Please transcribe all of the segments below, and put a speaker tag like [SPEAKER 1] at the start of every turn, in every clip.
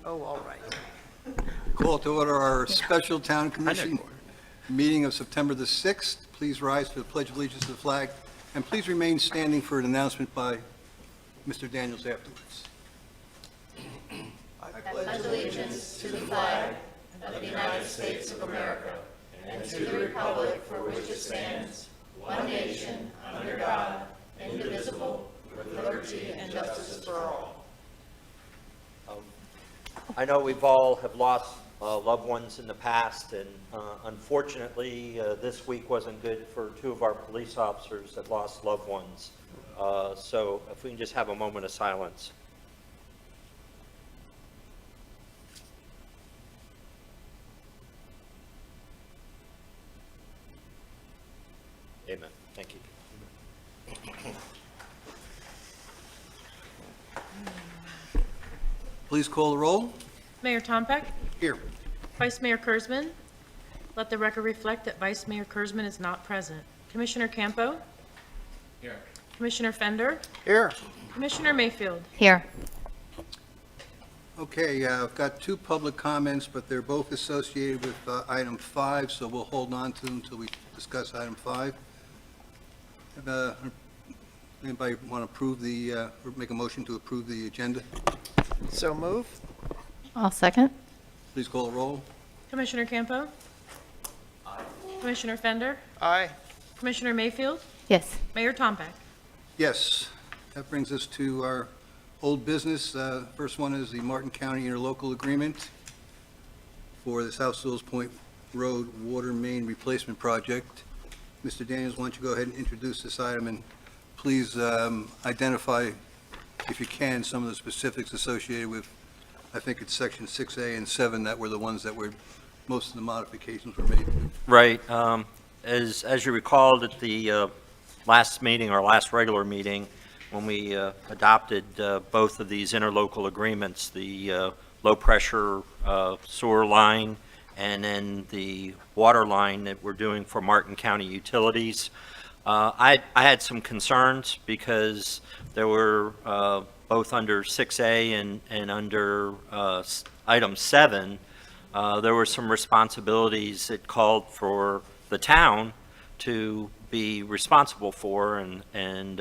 [SPEAKER 1] Oh, all right.
[SPEAKER 2] Call to order our special town commission meeting of September the 6th. Please rise for the Pledge of Allegiance to the flag, and please remain standing for an announcement by Mr. Daniels afterwards. I pledge
[SPEAKER 3] allegiance to the flag of the United States of America and to the republic for which it stands, one nation, under God, indivisible, with liberty and justice for all.
[SPEAKER 4] I know we've all have lost loved ones in the past, and unfortunately, this week wasn't good for two of our police officers that lost loved ones. So if we can just have a moment of silence. Amen. Thank you.
[SPEAKER 2] Please call the roll.
[SPEAKER 5] Mayor Tompeck,
[SPEAKER 2] Here.
[SPEAKER 5] Vice Mayor Kurzman. Let the record reflect that Vice Mayor Kurzman is not present. Commissioner Campo? Here. Commissioner Fender?
[SPEAKER 1] Here.
[SPEAKER 5] Commissioner Mayfield?
[SPEAKER 3] Here.
[SPEAKER 2] Okay, I've got two public comments, but they're both associated with item 5, so we'll hold on to them until we discuss item 5. Anybody want to approve or make a motion to approve the agenda?
[SPEAKER 1] So move.
[SPEAKER 3] I'll second.
[SPEAKER 2] Please call the roll.
[SPEAKER 5] Commissioner Campo? Aye. Commissioner Fender?
[SPEAKER 1] Aye.
[SPEAKER 5] Commissioner Mayfield?
[SPEAKER 3] Yes.
[SPEAKER 5] Mayor Tompeck?
[SPEAKER 2] Yes, that brings us to our old business. First one is the Martin County Interlocal Agreement for the South Sewalls Point Road Water Main Replacement Project. Mr. Daniels, why don't you go ahead and introduce this item, and please identify, if you can, some of the specifics associated with, I think it's section 6A and 7 that were the ones that were, most of the modifications were made.
[SPEAKER 4] Right. As you recalled at the last meeting, or last regular meeting, when we adopted both of these interlocal agreements, the low-pressure sewer line and then the water line that we're doing for Martin County Utilities, I had some concerns because there were both under 6A and under item 7, there were some responsibilities that called for the town to be responsible for, and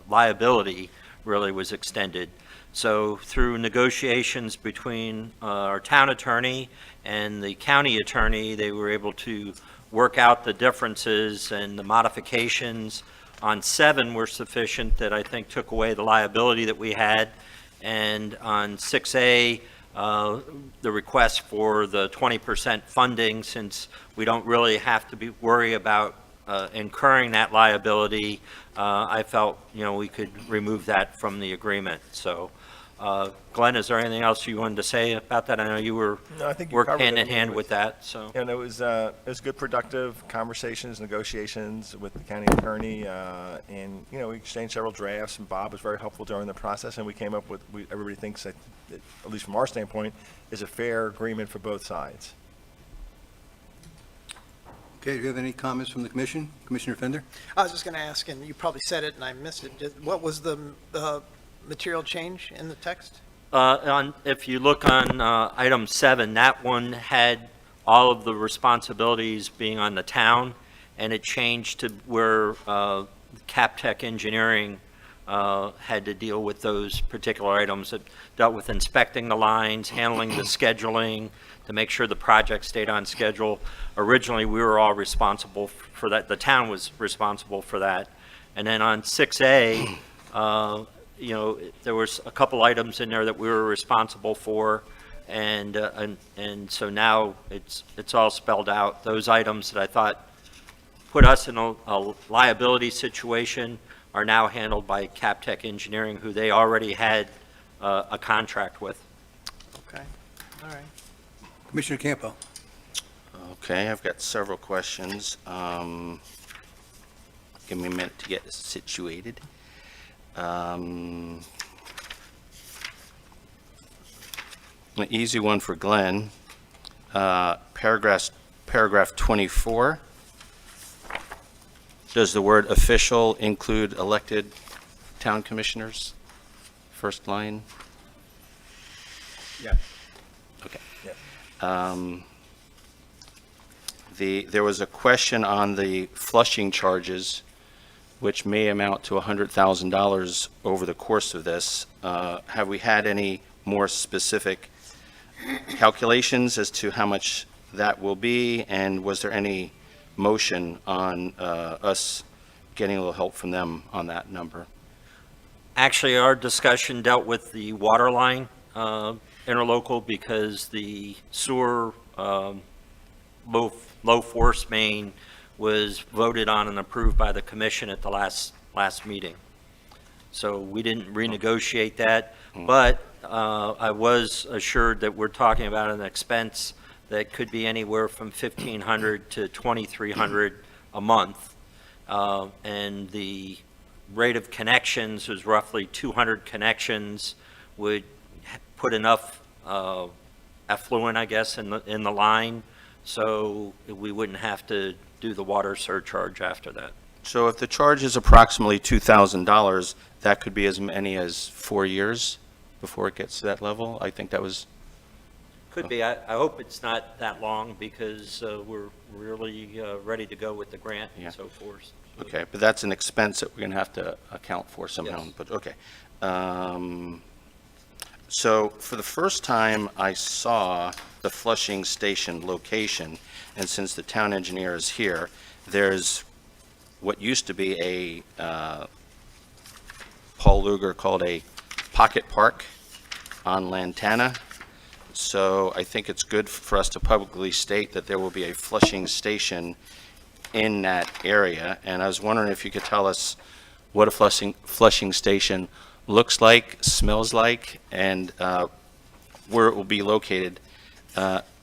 [SPEAKER 4] liability really was extended. So through negotiations between our town attorney and the county attorney, they were able to work out the differences, and the modifications on 7 were sufficient that I think took away the liability that we had. And on 6A, the request for the 20% funding, since we don't really have to worry about incurring that liability, I felt, we could remove that from the agreement. So, Glenn, is there anything else you wanted to say about that? I know you were
[SPEAKER 6] No, I think you
[SPEAKER 4] worked
[SPEAKER 6] covered
[SPEAKER 4] hand
[SPEAKER 6] it
[SPEAKER 4] in hand
[SPEAKER 6] with-
[SPEAKER 4] with that, so.
[SPEAKER 6] And it was good, productive conversations, negotiations with the county attorney, and, we exchanged several drafts, and Bob was very helpful during the process, and we came up with, everybody thinks that, at least from our standpoint, is a fair agreement for both sides.
[SPEAKER 2] Okay, do you have any comments from the commission? Commissioner Fender?
[SPEAKER 1] I was just going to ask, and you probably said it and I missed it. What was the material change in the text?
[SPEAKER 4] If you look on item 7, that one had all of the responsibilities being on the town, and it changed to where CapTech Engineering had to deal with those particular items that dealt with inspecting the lines, handling the scheduling, to make sure the project stayed on schedule. Originally, we were all responsible for that. The town was responsible for that. And then on 6A, there was a couple items in there that we were responsible for, and so now it's all spelled out. Those items that I thought put us in a liability situation are now handled by CapTech Engineering, who they already had a contract with.
[SPEAKER 1] Okay, all right.
[SPEAKER 2] Commissioner Campo?
[SPEAKER 7] Okay, I've got several questions. Give me a minute to get situated. An easy one for Glenn. Paragraph 24. Does the word official include elected town commissioners? First line.
[SPEAKER 6] Yes.
[SPEAKER 7] Okay.
[SPEAKER 6] Yeah.
[SPEAKER 7] There was a question on the flushing charges, which may amount to $100,000 over the course of this. Have we had any more specific calculations as to how much that will be? And was there any motion on us getting a little help from them on that number?
[SPEAKER 4] Actually, our discussion dealt with the water line interlocal because the sewer low force main was voted on and approved by the commission at the last meeting. So we didn't renegotiate that, but I was assured that we're talking about an expense that could be anywhere from $1,500 to $2,300 a month. And the rate of connections was roughly 200 connections, would put enough effluent, I guess, in the line, so we wouldn't have to do the water surcharge after that.
[SPEAKER 7] So if the charge is approximately $2,000, that could be as many as 4 years before it gets to that level? I think that was,
[SPEAKER 4] Could be. I hope it's not that long because we're really ready to go with the grant
[SPEAKER 7] Yeah.
[SPEAKER 4] and so forth.
[SPEAKER 7] okay, but that's an expense that we're going to have to account for somehow.
[SPEAKER 4] Yes.
[SPEAKER 7] But, okay. So for the first time, I saw the flushing station location, and since the town engineer is here, there's what used to be a, Paul Luger called a pocket park on Lantana. So I think it's good for us to publicly state that there will be a flushing station in that area. And I was wondering if you could tell us what a flushing station looks like, smells like, and where it will be located.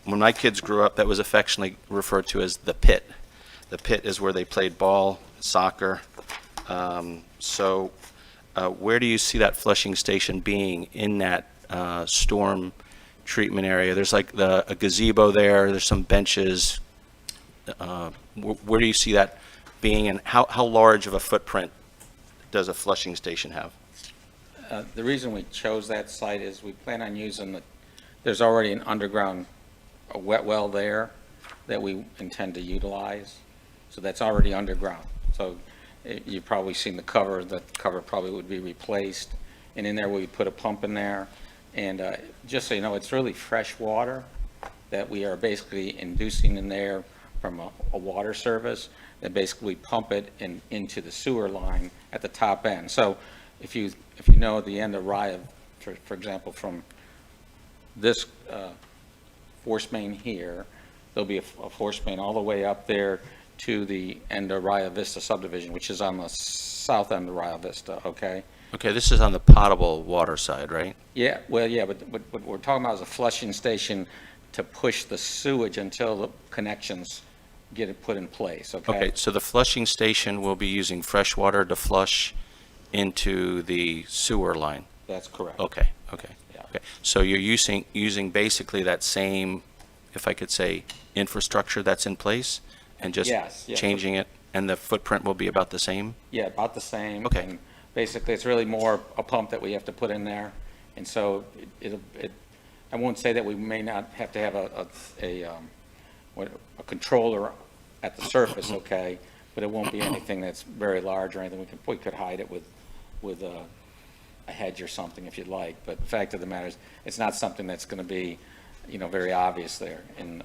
[SPEAKER 7] When my kids grew up, that was affectionately referred to as the pit. The pit is where they played ball, soccer. So where do you see that flushing station being in that storm treatment area? There's like a gazebo there, there's some benches. Where do you see that being, and how large of a footprint does a flushing station have?
[SPEAKER 8] The reason we chose that site is we plan on using there's already an underground, a wet well there that we intend to utilize. So that's already underground. So you've probably seen the cover probably would be replaced. And in there, we put a pump in there. And just so you know, it's really fresh water that we are basically inducing in there from a water service that basically pump it into the sewer line at the top end. So if you know at the end of Raya, for example, from this force main here, there'll be a force main all the way up there to the end of Raya Vista subdivision, which is on the south end of Raya Vista, okay?
[SPEAKER 7] Okay, this is on the potable water side, right?
[SPEAKER 8] Yeah, well, yeah, but what we're talking about is a flushing station to push the sewage until the connections get it put in place, okay?
[SPEAKER 7] Okay, so the flushing station will be using fresh water to flush into the sewer line?
[SPEAKER 8] That's correct.
[SPEAKER 7] Okay, okay.
[SPEAKER 8] Yeah.
[SPEAKER 7] Okay. So you're using basically that same, if I could say, infrastructure that's in place, and just
[SPEAKER 8] Yes, yes.
[SPEAKER 7] changing it, and the footprint will be about the same?
[SPEAKER 8] Yeah, about the same.
[SPEAKER 7] Okay.
[SPEAKER 8] And basically, it's really more a pump that we have to put in there. And so I won't say that we may not have to have a controller at the surface, okay? But it won't be anything that's very large or anything. We could hide it with a hedge or something if you'd like. But the fact of the matter is, it's not something that's going to be, very obvious there. And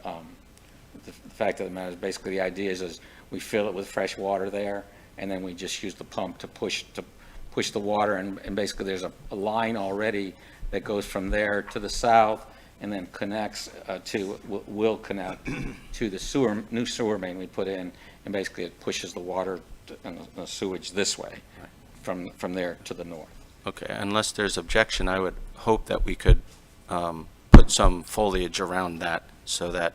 [SPEAKER 8] the fact of the matter is, basically, the idea is we fill it with fresh water there, and then we just use the pump to push the water, and basically there's a line already that goes from there to the south and then connects will connect to the new sewer main we put in, and basically it pushes the water and the sewage this way from there to the north.
[SPEAKER 7] Okay, unless there's objection, I would hope that we could put some foliage around that so that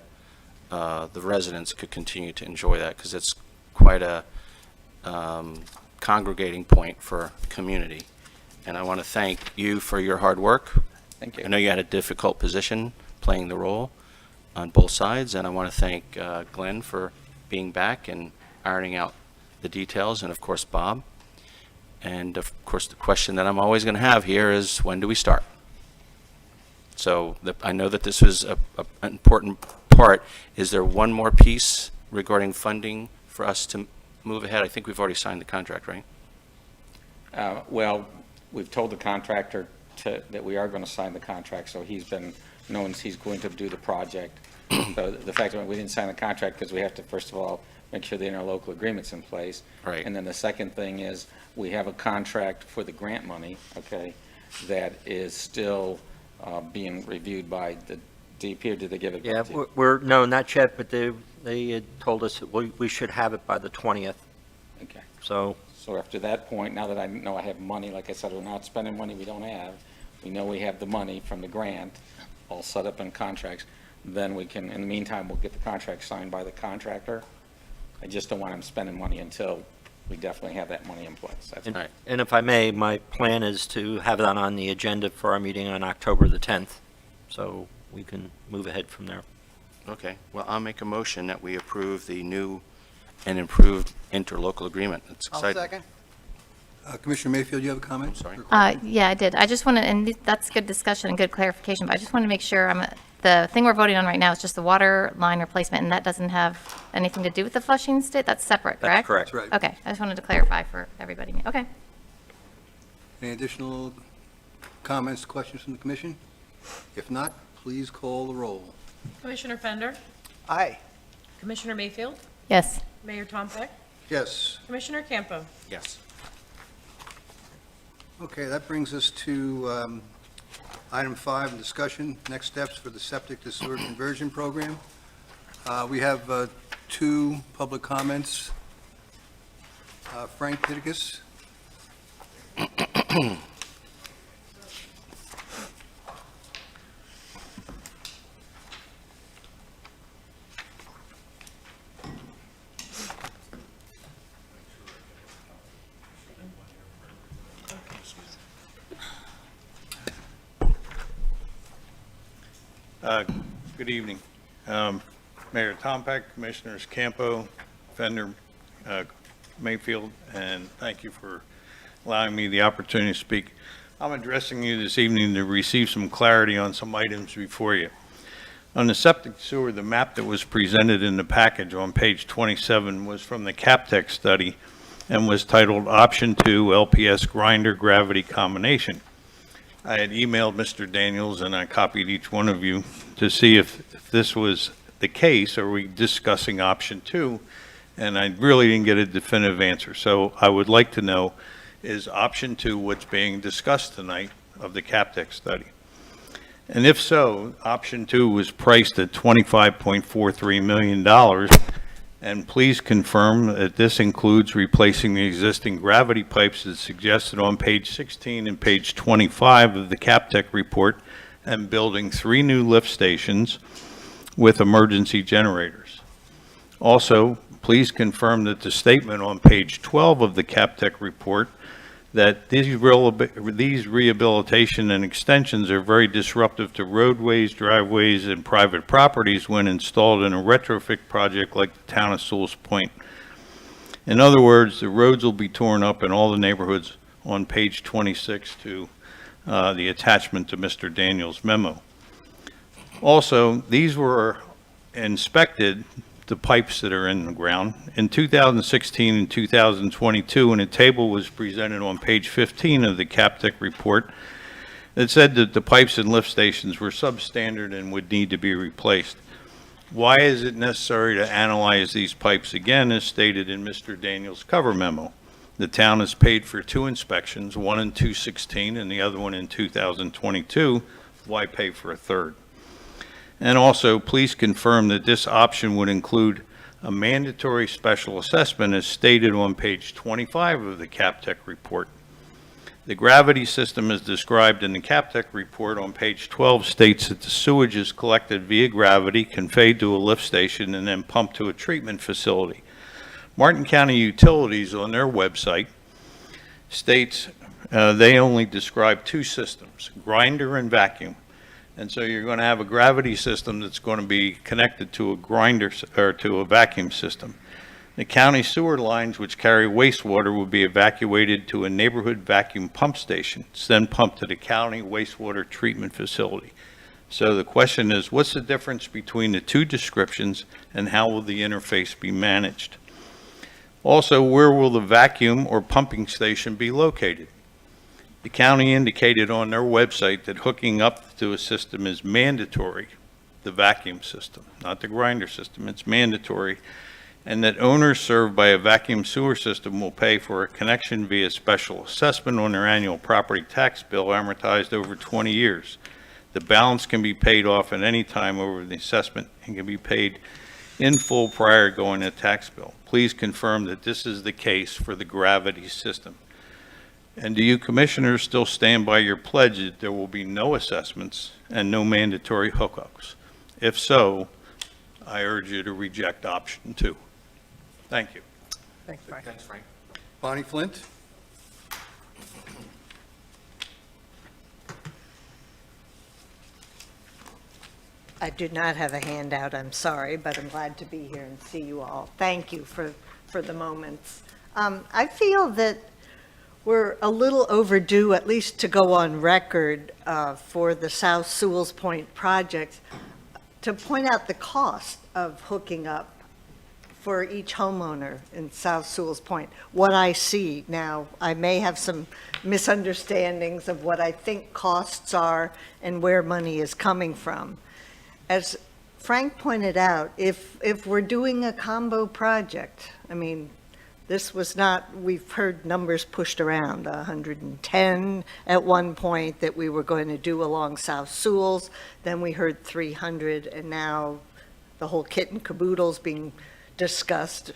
[SPEAKER 7] the residents could continue to enjoy that, because it's quite a congregating point for community. And I want to thank you for your hard work.
[SPEAKER 8] Thank you.
[SPEAKER 7] I know you had a difficult position playing the role on both sides, and I want to thank Glenn for being back and ironing out the details, and of course Bob. And of course the question that I'm always going to have here is, when do we start? So I know that this was an important part. Is there one more piece regarding funding for us to move ahead? I think we've already signed the contract, right?
[SPEAKER 8] Well, we've told the contractor that we are going to sign the contract, so he's been, knowing he's going to do the project. So the fact that we didn't sign the contract because we have to, first of all, make sure the interlocal agreement's in place.
[SPEAKER 7] Right.
[SPEAKER 8] And then the second thing is, we have a contract for the grant money, okay, that is still being reviewed by the DP, or did they give it
[SPEAKER 4] Yeah,
[SPEAKER 8] back to you?
[SPEAKER 4] no, not yet, but they had told us that we should have it by the 20th.
[SPEAKER 8] Okay.
[SPEAKER 4] So,
[SPEAKER 8] So after that point, now that I know I have money, like I said, we're not spending money we don't have, we know we have the money from the grant all set up in contracts, then we can, in the meantime, we'll get the contract signed by the contractor. I just don't want him spending money until we definitely have that money in place. That's
[SPEAKER 4] and
[SPEAKER 7] Right.
[SPEAKER 4] and if I may, my plan is to have that on the agenda for our meeting on October the 10th, so we can move ahead from there.
[SPEAKER 7] Okay, well, I'll make a motion that we approve the new and improved interlocal agreement. It's
[SPEAKER 1] I'll
[SPEAKER 7] exciting.
[SPEAKER 1] second.
[SPEAKER 2] Commissioner Mayfield, you have a comment?
[SPEAKER 7] Sorry.
[SPEAKER 3] Yeah, I did. I just wanted, and that's good discussion and good clarification, but I just want to make sure the thing we're voting on right now is just the water line replacement, and that doesn't have anything to do with the flushing state? That's separate,
[SPEAKER 4] That's
[SPEAKER 3] correct?
[SPEAKER 4] correct.
[SPEAKER 2] That's right.
[SPEAKER 3] Okay, I just wanted to clarify for everybody. Okay.
[SPEAKER 2] Any additional comments, questions from the commission? If not, please call the roll.
[SPEAKER 5] Commissioner Fender,
[SPEAKER 1] Aye.
[SPEAKER 5] Commissioner Mayfield,
[SPEAKER 3] Yes.
[SPEAKER 5] Mayor Tompeck,
[SPEAKER 2] Yes.
[SPEAKER 5] Commissioner Campo.
[SPEAKER 7] Yes.
[SPEAKER 2] Okay, that brings us to item 5, discussion, next steps for the septic to sewer conversion program. We have 2 public comments. Frank Titicus.
[SPEAKER 9] Good evening. Mayor Tompeck, Commissioners Campo, Fender, Mayfield, and thank you for allowing me the opportunity to speak. I'm addressing you this evening to receive some clarity on some items before you. On the septic sewer, the map that was presented in the package on page 27 was from the CapTech study and was titled Option 2 LPS Grinder Gravity Combination. I had emailed Mr. Daniels, and I copied each one of you to see if this was the case. Are we discussing option 2? And I really didn't get a definitive answer. So I would like to know, is option 2 what's being discussed tonight of the CapTech study? And if so, option 2 was priced at $25.43 million. And please confirm that this includes replacing the existing gravity pipes as suggested on page 16 and page 25 of the CapTech report, and building 3 new lift stations with emergency generators. Also, please confirm that the statement on page 12 of the CapTech report that these rehabilitation and extensions are very disruptive to roadways, driveways, and private properties when installed in a retrofit project like the town of Sewalls Point. In other words, the roads will be torn up in all the neighborhoods on page 26 to the attachment to Mr. Daniels' memo. Also, these were inspected, the pipes that are in the ground, in 2016 and 2022, and a table was presented on page 15 of the CapTech report that said that the pipes and lift stations were substandard and would need to be replaced. Why is it necessary to analyze these pipes again, as stated in Mr. Daniels' cover memo? The town has paid for 2 inspections, one in 2016 and the other one in 2022. Why pay for a third? And also, please confirm that this option would include a mandatory special assessment as stated on page 25 of the CapTech report. The gravity system as described in the CapTech report on page 12 states that the sewage is collected via gravity, conveyed to a lift station, and then pumped to a treatment facility. Martin County Utilities on their website states they only describe 2 systems, grinder and vacuum. And so you're going to have a gravity system that's going to be connected to a grinder or to a vacuum system. The county sewer lines, which carry wastewater, will be evacuated to a neighborhood vacuum pump station. It's then pumped to the county wastewater treatment facility. So the question is, what's the difference between the two descriptions and how will the interface be managed? Also, where will the vacuum or pumping station be located? The county indicated on their website that hooking up to a system is mandatory, the vacuum system, not the grinder system, it's mandatory, and that owners served by a vacuum sewer system will pay for a connection via special assessment on their annual property tax bill amortized over 20 years. The balance can be paid off at any time over the assessment and can be paid in full prior to going to tax bill. Please confirm that this is the case for the gravity system. And do you commissioners still stand by your pledge that there will be no assessments and no mandatory hookups? If so, I urge you to reject option 2. Thank you.
[SPEAKER 1] Thanks, Frank.
[SPEAKER 7] Thanks, Frank.
[SPEAKER 2] Bonnie Flint?
[SPEAKER 3] I do not have a handout, I'm sorry, but I'm glad to be here and see you all. Thank you for the moments. I feel that we're a little overdue, at least to go on record, for the South Sewalls Point project, to point out the cost of hooking up for each homeowner in South Sewalls Point. What I see now, I may have some misunderstandings of what I think costs are and where money is coming from. As Frank pointed out, if we're doing a combo project, I mean, this was not, we've heard numbers pushed around, 110 at one point that we were going to do along South Sewalls, then we heard 300, and now the whole kit and caboodle's being discussed,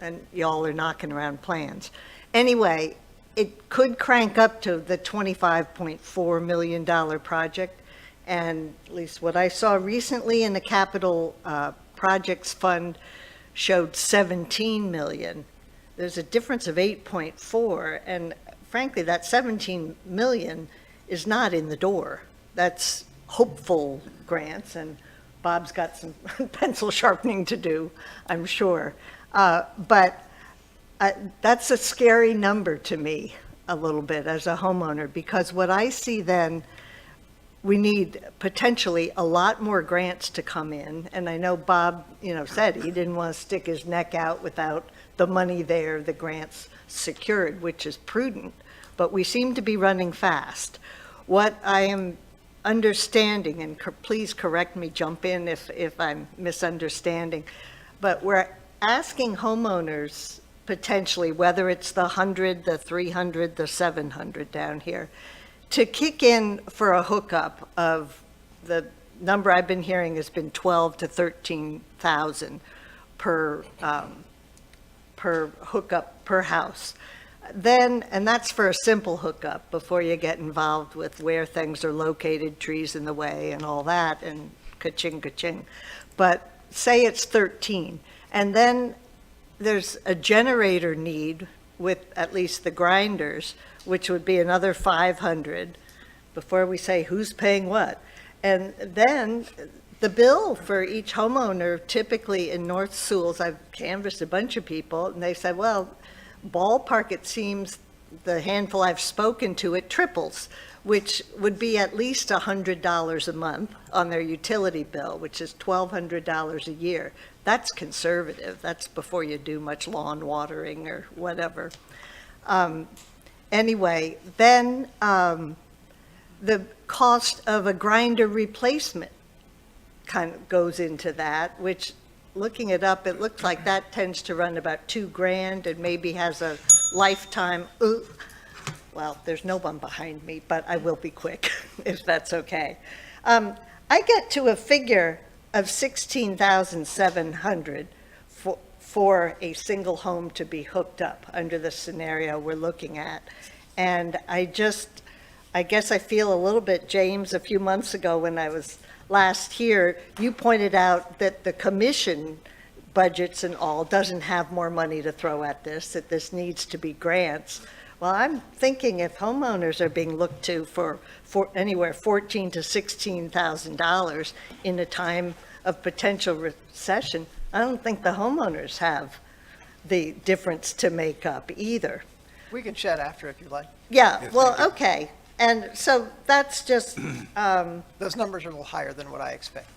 [SPEAKER 3] and y'all are knocking around plans. Anyway, it could crank up to the $25.4 million project. And at least what I saw recently in the capital projects fund showed 17 million. There's a difference of 8.4, and frankly, that 17 million is not in the door. That's hopeful grants, and Bob's got some pencil sharpening to do, I'm sure. But that's a scary number to me a little bit as a homeowner, because what I see then, we need potentially a lot more grants to come in. And I know Bob, said he didn't want to stick his neck out without the money there, the grants secured, which is prudent. But we seem to be running fast. What I am understanding, and please correct me, jump in if I'm misunderstanding, but we're asking homeowners potentially, whether it's the 100, the 300, the 700 down here, to kick in for a hookup of, the number I've been hearing has been 12 to 13,000 per hookup per house. Then, and that's for a simple hookup before you get involved with where things are located, trees in the way and all that, and ka-ching, ka-ching. But say it's 13, and then there's a generator need with at least the grinders, which would be another 500 before we say who's paying what. And then the bill for each homeowner, typically in North Sewalls, I've canvassed a bunch of people, and they said, well, ballpark, it seems the handful I've spoken to, it triples, which would be at least $100 a month on their utility bill, which is $1,200 a year. That's conservative. That's before you do much lawn watering or whatever. Anyway, then the cost of a grinder replacement kind of goes into that, which, looking it up, it looks like that tends to run about $2,000 and maybe has a lifetime. Well, there's no one behind me, but I will be quick if that's okay. I get to a figure of $16,700 for a single home to be hooked up under the scenario we're looking at. And I guess I feel a little bit, James, a few months ago when I was last here, you pointed out that the commission budgets and all doesn't have more money to throw at this, that this needs to be grants. Well, I'm thinking if homeowners are being looked to for anywhere $14,000 to $16,000 in a time of potential recession, I don't think the homeowners have the difference to make up either.
[SPEAKER 1] We can chat after if you like.
[SPEAKER 3] Yeah,
[SPEAKER 2] Yes,
[SPEAKER 3] well,
[SPEAKER 2] thank you.
[SPEAKER 3] okay. And so that's just,
[SPEAKER 1] Those numbers are a little higher than what I expect.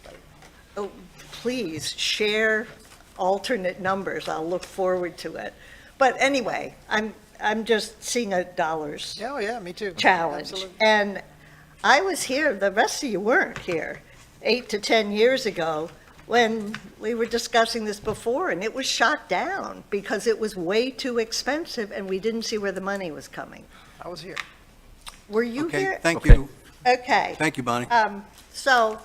[SPEAKER 3] oh, please share alternate numbers. I'll look forward to it. But anyway, I'm just seeing a dollars
[SPEAKER 1] Yeah, oh, yeah, me too.
[SPEAKER 3] challenge.
[SPEAKER 1] Absolutely.
[SPEAKER 3] And I was here, the rest of you weren't here, 8 to 10 years ago, when we were discussing this before, and it was shot down because it was way too expensive and we didn't see where the money was coming.
[SPEAKER 1] I was here.
[SPEAKER 3] Were you
[SPEAKER 2] Okay,
[SPEAKER 3] here?
[SPEAKER 2] thank
[SPEAKER 4] Okay.
[SPEAKER 2] you.
[SPEAKER 3] Okay.
[SPEAKER 2] Thank you, Bonnie.
[SPEAKER 3] So,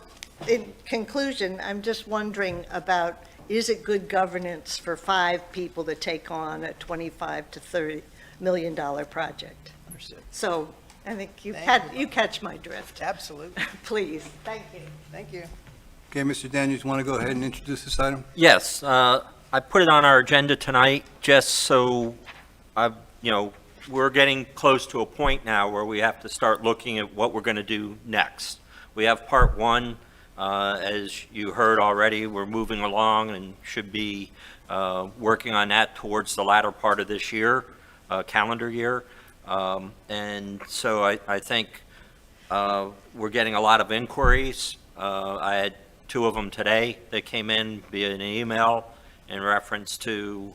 [SPEAKER 3] in conclusion, I'm just wondering about, is it good governance for 5 people to take on a $25 to $30 million project?
[SPEAKER 1] Understood.
[SPEAKER 3] So, I think
[SPEAKER 1] Thank you.
[SPEAKER 3] you catch my drift.
[SPEAKER 1] Absolutely.
[SPEAKER 3] Please, thank you.
[SPEAKER 1] Thank you.
[SPEAKER 2] Okay, Mr. Daniels, want to go ahead and introduce this item?
[SPEAKER 4] Yes, I put it on our agenda tonight just so we're getting close to a point now where we have to start looking at what we're going to do next. We have part one, as you heard already, we're moving along and should be working on that towards the latter part of this year, calendar year. And so I think we're getting a lot of inquiries. I had 2 of them today that came in via an email in reference to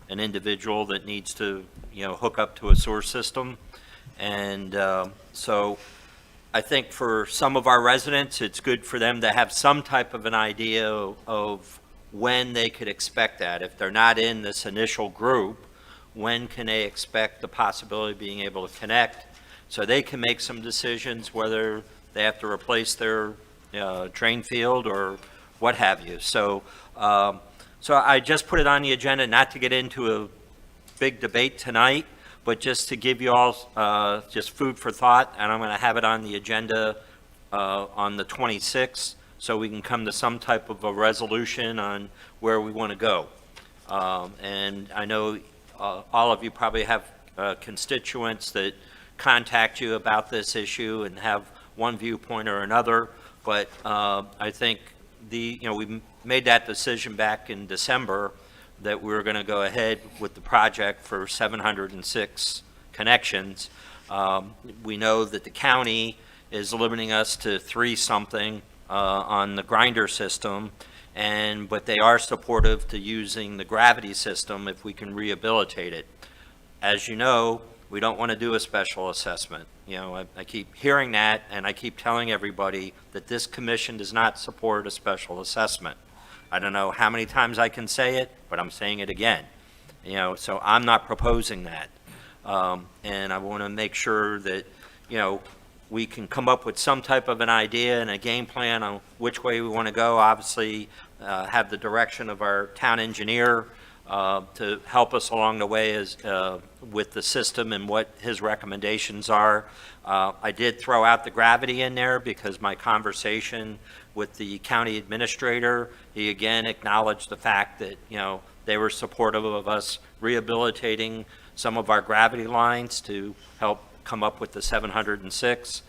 [SPEAKER 4] an individual that needs to, hook up to a sewer system. And so I think for some of our residents, it's good for them to have some type of an idea of when they could expect that. If they're not in this initial group, when can they expect the possibility of being able to connect? So they can make some decisions whether they have to replace their drain field or what have you. So I just put it on the agenda, not to get into a big debate tonight, but just to give you all just food for thought, and I'm going to have it on the agenda on the 26th, so we can come to some type of a resolution on where we want to go. And I know all of you probably have constituents that contact you about this issue and have one viewpoint or another, but I think we made that decision back in December that we were going to go ahead with the project for 706 connections. We know that the county is limiting us to 3-something on the grinder system, but they are supportive to using the gravity system if we can rehabilitate it. As you know, we don't want to do a special assessment. I keep hearing that, and I keep telling everybody that this commission does not support a special assessment. I don't know how many times I can say it, but I'm saying it again. So I'm not proposing that. And I want to make sure that, we can come up with some type of an idea and a game plan on which way we want to go. Obviously, have the direction of our town engineer to help us along the way with the system and what his recommendations are. I did throw out the gravity in there because my conversation with the county administrator, he again acknowledged the fact that, they were supportive of us rehabilitating some of our gravity lines to help come up with the 706.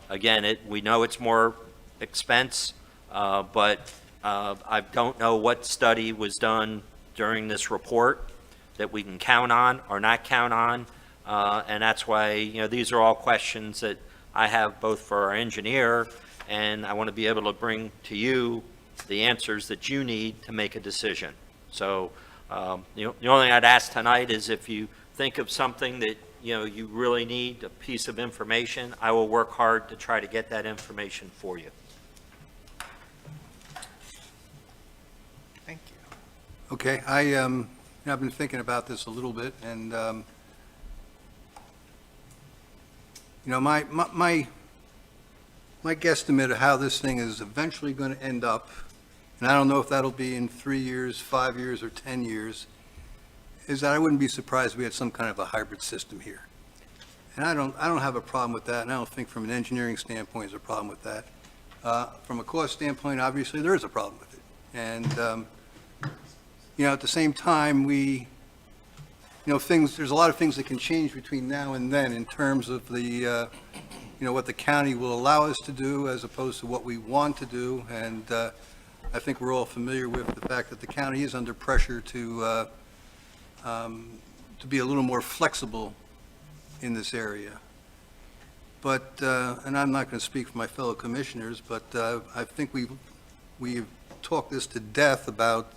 [SPEAKER 4] Again, we know it's more expense, but I don't know what study was done during this report that we can count on or not count on. And that's why, these are all questions that I have both for our engineer, and I want to be able to bring to you the answers that you need to make a decision. So the only thing I'd ask tonight is if you think of something that, you really need, a piece of information, I will work hard to try to get that information for you.
[SPEAKER 1] Thank you.
[SPEAKER 2] Okay, I've been thinking about this a little bit, and, my guesstimate of how this thing is eventually going to end up, and I don't know if that'll be in 3 years, 5 years, or 10 years, is that I wouldn't be surprised if we had some kind of a hybrid system here. And I don't have a problem with that, and I don't think from an engineering standpoint there's a problem with that. From a cost standpoint, obviously, there is a problem with it. And, at the same time, there's a lot of things that can change between now and then in terms of the, what the county will allow us to do as opposed to what we want to do. And I think we're all familiar with the fact that the county is under pressure to be a little more flexible in this area. but, and I'm not going to speak for my fellow commissioners, but I think we've talked this to death about,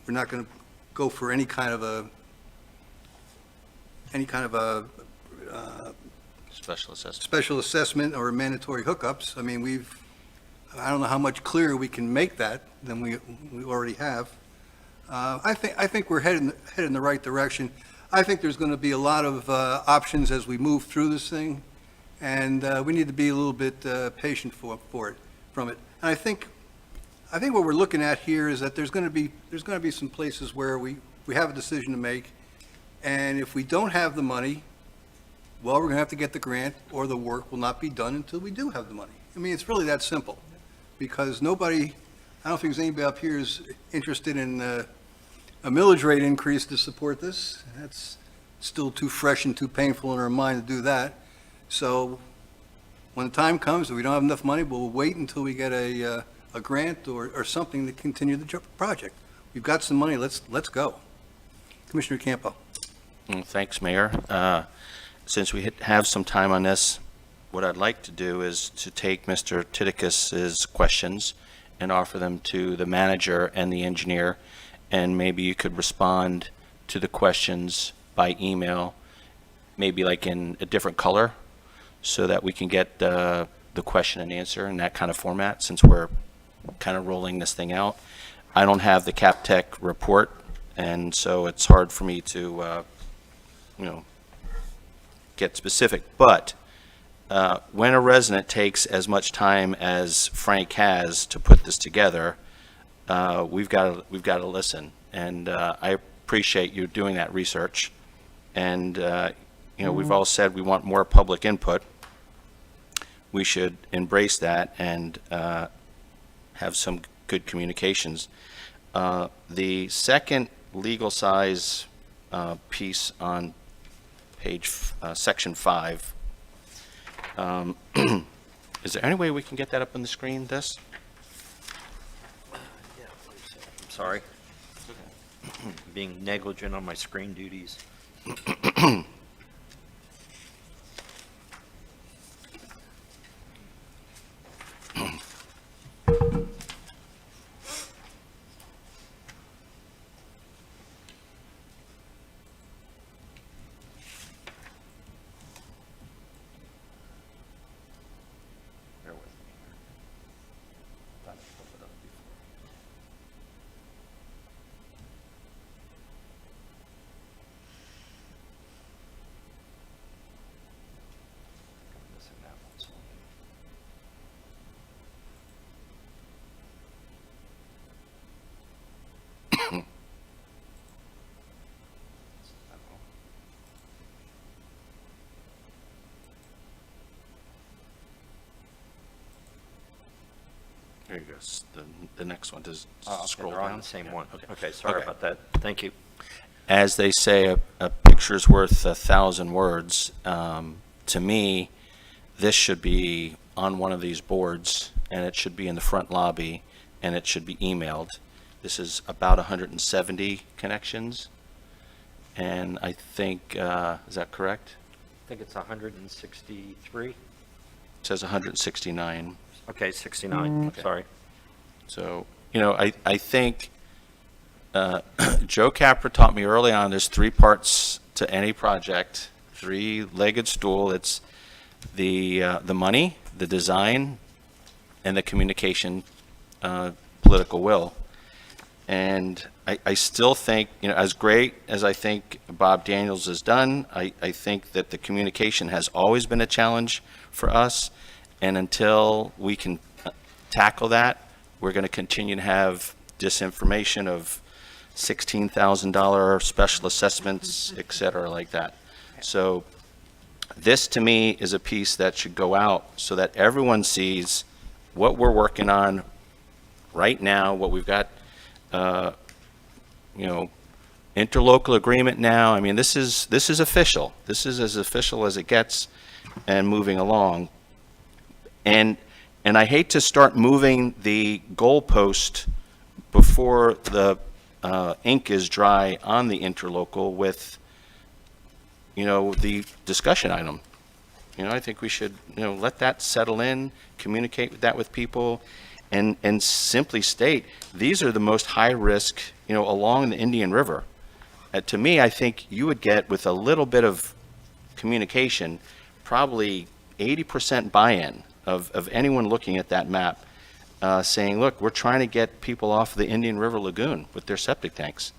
[SPEAKER 2] we're not going to go for any kind of a
[SPEAKER 7] Special assessment.
[SPEAKER 2] special assessment or mandatory hookups. I mean, I don't know how much clearer we can make that than we already have. I think we're headed in the right direction. I think there's going to be a lot of options as we move through this thing, and we need to be a little bit patient from it. And I think what we're looking at here is that there's going to be some places where we have a decision to make, and if we don't have the money, well, we're going to have to get the grant, or the work will not be done until we do have the money. I mean, it's really that simple, because I don't think there's anybody up here who's interested in a millage rate increase to support this. That's still too fresh and too painful in our mind to do that. So when the time comes, if we don't have enough money, we'll wait until we get a grant or something to continue the project. We've got some money, let's go. Commissioner Campo.
[SPEAKER 7] Thanks, Mayor. Since we have some time on this, what I'd like to do is to take Mr. Titicus's questions and offer them to the manager and the engineer, and maybe you could respond to the questions by email, maybe like in a different color, so that we can get the question and answer in that kind of format, since we're kind of rolling this thing out. I don't have the CapTech report, and so it's hard for me to, get specific. But when a resident takes as much time as Frank has to put this together, we've got to listen. And I appreciate you doing that research. And we've all said we want more public input. We should embrace that and have some good communications. The second legal size piece on page section 5. Is there any way we can get that up on the screen, this?
[SPEAKER 4] I'm sorry. Being negligent on my screen duties. Bear with me here. Thought I pulled it up before. I'm missing that one, so.
[SPEAKER 7] There you go. The next one, does
[SPEAKER 4] Oh, okay,
[SPEAKER 7] scroll
[SPEAKER 4] they're on
[SPEAKER 7] down.
[SPEAKER 4] the same
[SPEAKER 7] Yeah,
[SPEAKER 4] one.
[SPEAKER 7] Okay.
[SPEAKER 4] Okay, sorry
[SPEAKER 7] Okay.
[SPEAKER 4] about that. Thank you.
[SPEAKER 7] As they say, a picture's worth 1,000 words. To me, this should be on one of these boards, and it should be in the front lobby, and it should be emailed. This is about 170 connections, and I think, is that correct?
[SPEAKER 4] I think it's 163.
[SPEAKER 7] It says 169.
[SPEAKER 4] Okay, 69,
[SPEAKER 7] Okay.
[SPEAKER 4] sorry.
[SPEAKER 7] So, I think Joe Capra taught me early on, there's 3 parts to any project, 3-legged stool. It's the money, the design, and the communication, political will. And I still think, as great as I think Bob Daniels has done, I think that the communication has always been a challenge for us. And until we can tackle that, we're going to continue to have disinformation of $16,000 special assessments, et cetera, like that. So this, to me, is a piece that should go out so that everyone sees what we're working on right now, what we've got, interlocal agreement now. I mean, this is official. This is as official as it gets and moving along. And I hate to start moving the goalpost before the ink is dry on the interlocal with, the discussion item. You know, I think we should, let that settle in, communicate with that with people, and simply state, these are the most high risk, along the Indian River. To me, I think you would get, with a little bit of communication, probably 80% buy-in of anyone looking at that map, saying, look, we're trying to get people off the Indian River Lagoon with their septic tanks.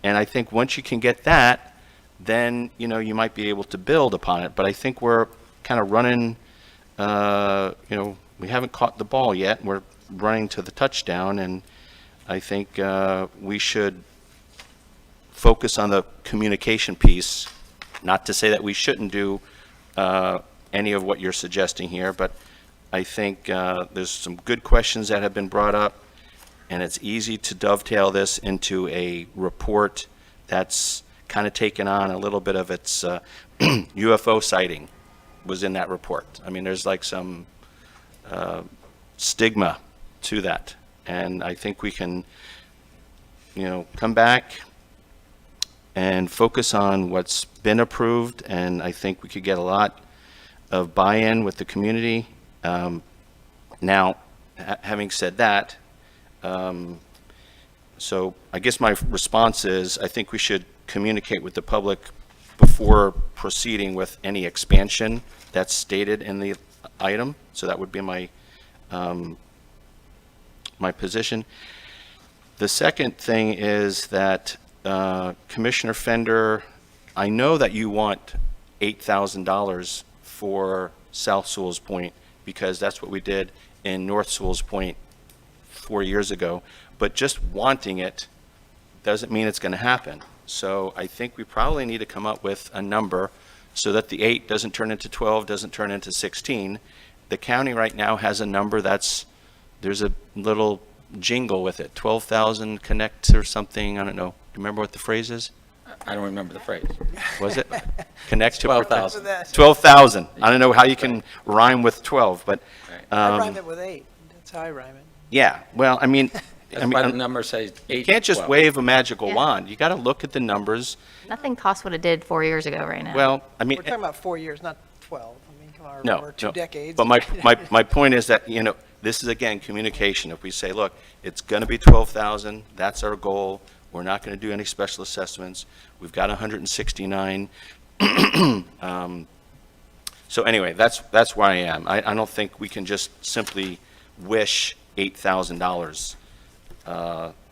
[SPEAKER 7] And I think once you can get that, then, you might be able to build upon it. But I think we're kind of running, we haven't caught the ball yet. We're running to the touchdown, and I think we should focus on the communication piece. Not to say that we shouldn't do any of what you're suggesting here, but I think there's some good questions that have been brought up, and it's easy to dovetail this into a report that's kind of taken on a little bit of its UFO sighting was in that report. I mean, there's like some stigma to that, and I think we can, come back and focus on what's been approved, and I think we could get a lot of buy-in with the community. Now, having said that, so I guess my response is, I think we should communicate with the public before proceeding with any expansion that's stated in the item. So that would be my my position. The second thing is that Commissioner Fender, I know that you want $8,000 for South Sewalls Point, because that's what we did in North Sewalls Point 4 years ago. But just wanting it doesn't mean it's going to happen. So I think we probably need to come up with a number so that the 8 doesn't turn into 12, doesn't turn into 16. The county right now has a number there's a little jingle with it, 12,000 connect or something. I don't know. Do you remember what the phrase is?
[SPEAKER 8] I don't remember the phrase.
[SPEAKER 7] Was it? Connect to
[SPEAKER 8] 12,000.
[SPEAKER 7] 12,000. I don't know how you can rhyme with 12, but
[SPEAKER 1] I rhyme it with 8. That's how I rhyme it.
[SPEAKER 7] yeah. Well, I mean,
[SPEAKER 8] That's why the number says 8.
[SPEAKER 7] you can't just
[SPEAKER 8] 12.
[SPEAKER 7] wave a magical
[SPEAKER 3] Yeah.
[SPEAKER 7] wand. You got to look at the numbers.
[SPEAKER 3] Nothing costs what it did 4 years ago right now.
[SPEAKER 7] Well, I mean,
[SPEAKER 1] We're talking about 4 years, not 12. I mean, come on,
[SPEAKER 7] no,
[SPEAKER 1] or 2
[SPEAKER 7] no.
[SPEAKER 1] decades.
[SPEAKER 7] But my point is that, this is again communication. If we say, look, it's going to be 12,000, that's our goal. We're not going to do any special assessments. We've got 169. So anyway, that's where I am. I don't think we can just simply wish $8,000.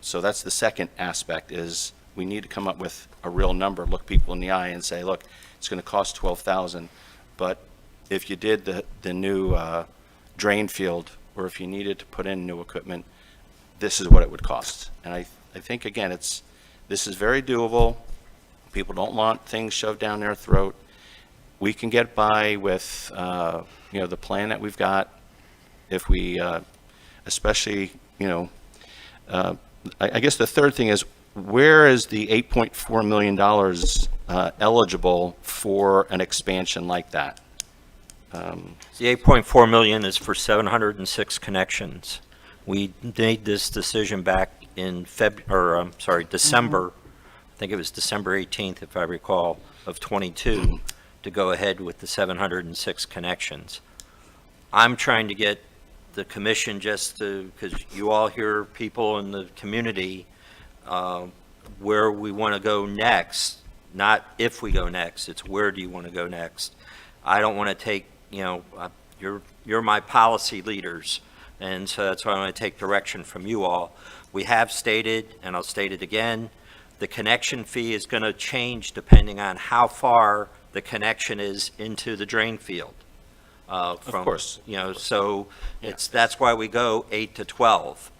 [SPEAKER 7] So that's the second aspect, is we need to come up with a real number, look people in the eye and say, look, it's going to cost 12,000. But if you did the new drain field, or if you needed to put in new equipment, this is what it would cost. And I think, again, this is very doable. People don't want things shoved down their throat. We can get by with, the plan that we've got. If we, especially, I guess the third thing is, where is the $8.4 million eligible for an expansion like that?
[SPEAKER 4] The 8.4 million is for 706 connections. We made this decision back in December, I think it was December 18th, if I recall, of 22, to go ahead with the 706 connections. I'm trying to get the commission because you all hear people in the community, where we want to go next, not if we go next, it's where do you want to go next. I don't want to take, you're my policy leaders, and so that's why I want to take direction from you all. We have stated, and I'll state it again, the connection fee is going to change depending on how far the connection is into the drain field.
[SPEAKER 7] Of course.
[SPEAKER 4] So that's why we go 8 to 12.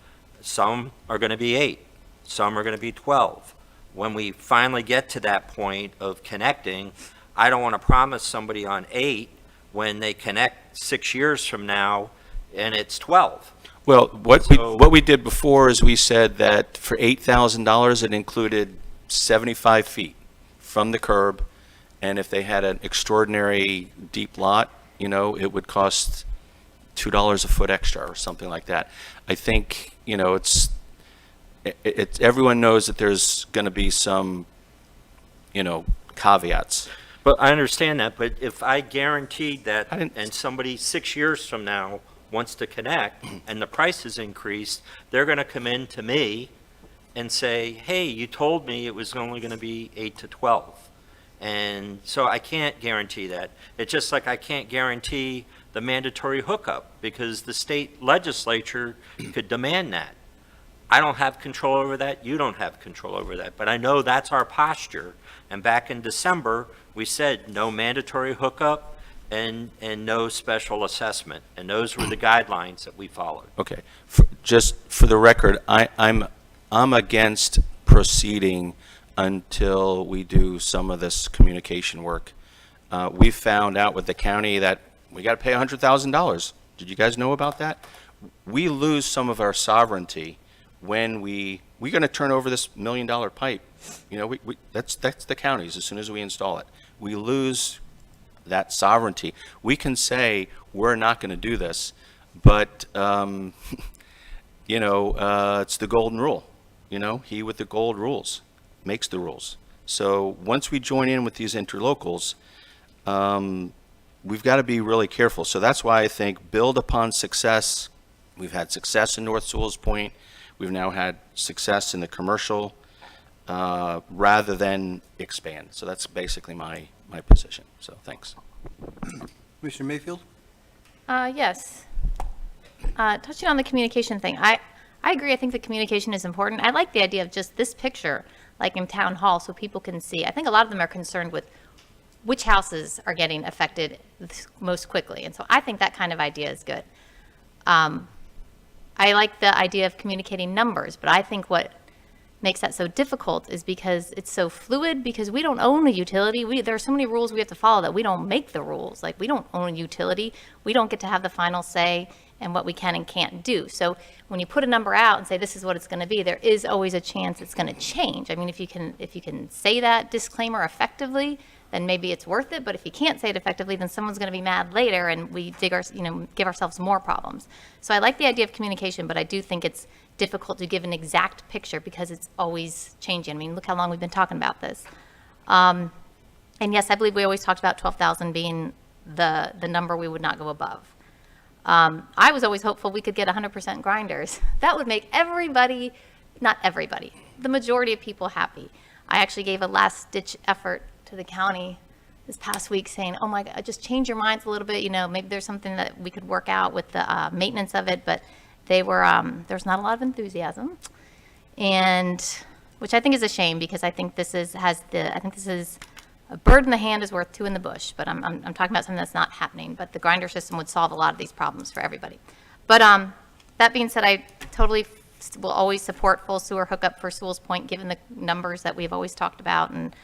[SPEAKER 4] Some are going to be 8, some are going to be 12. When we finally get to that point of connecting, I don't want to promise somebody on 8 when they connect 6 years from now and it's 12.
[SPEAKER 7] Well, what
[SPEAKER 4] So-
[SPEAKER 7] we did before is we said that for $8,000, it included 75 feet from the curb, and if they had an extraordinary deep lot, it would cost $2 a foot extra or something like that. I think, it's everyone knows that there's going to be some, caveats.
[SPEAKER 4] But I understand that, but if I guaranteed that,
[SPEAKER 7] I didn't-
[SPEAKER 4] and somebody 6 years from now wants to connect, and the price is increased, they're going to come in to me and say, hey, you told me it was only going to be 8 to 12. And so I can't guarantee that. It's just like I can't guarantee the mandatory hookup, because the state legislature could demand that. I don't have control over that, you don't have control over that, but I know that's our posture. And back in December, we said no mandatory hookup and no special assessment, and those were the guidelines that we followed.
[SPEAKER 7] Okay, just for the record, I'm against proceeding until we do some of this communication work. We found out with the county that we got to pay $100,000. Did you guys know about that? We lose some of our sovereignty when we're going to turn over this $1 million pipe. You know, that's the county's as soon as we install it. We lose that sovereignty. We can say we're not going to do this, but you know, it's the golden rule. You know, he with the gold rules makes the rules. So once we join in with these interlocals, we've got to be really careful. So that's why I think build upon success. We've had success in North Sewalls Point. We've now had success in the commercial, rather than expand. So that's basically my position. So thanks.
[SPEAKER 2] Commissioner Mayfield?
[SPEAKER 3] Yes. Touching on the communication thing, I agree. I think the communication is important. I like the idea of just this picture, like in town hall, so people can see. I think a lot of them are concerned with which houses are getting affected most quickly. And so I think that kind of idea is good. I like the idea of communicating numbers, but I think what makes that so difficult is because it's so fluid, because we don't own a utility. There are so many rules we have to follow that we don't make the rules. Like, we don't own a utility. We don't get to have the final say in what we can and can't do. So when you put a number out and say this is what it's going to be, there is always a chance it's going to change. I mean, if you can say that disclaimer effectively, then maybe it's worth it. But if you can't say it effectively, then someone's going to be mad later, and we give ourselves more problems. So I like the idea of communication, but I do think it's difficult to give an exact picture because it's always changing. I mean, look how long we've been talking about this. And yes, I believe we always talked about 12,000 being the number we would not go above. I was always hopeful we could get 100% grinders. That would make everybody, not everybody, the majority of people happy. I actually gave a last-ditch effort to the county this past week saying, oh my God, just change your minds a little bit. You know, maybe there's something that we could work out with the maintenance of it, but they were, there's not a lot of enthusiasm, and which I think is a shame, because I think this is a bird in the hand is worth two in the bush, but I'm talking about something that's not happening. But the grinder system would solve a lot of these problems for everybody. But that being said, I totally will always support full sewer hookup for Sewalls Point, given the numbers that we've always talked about. And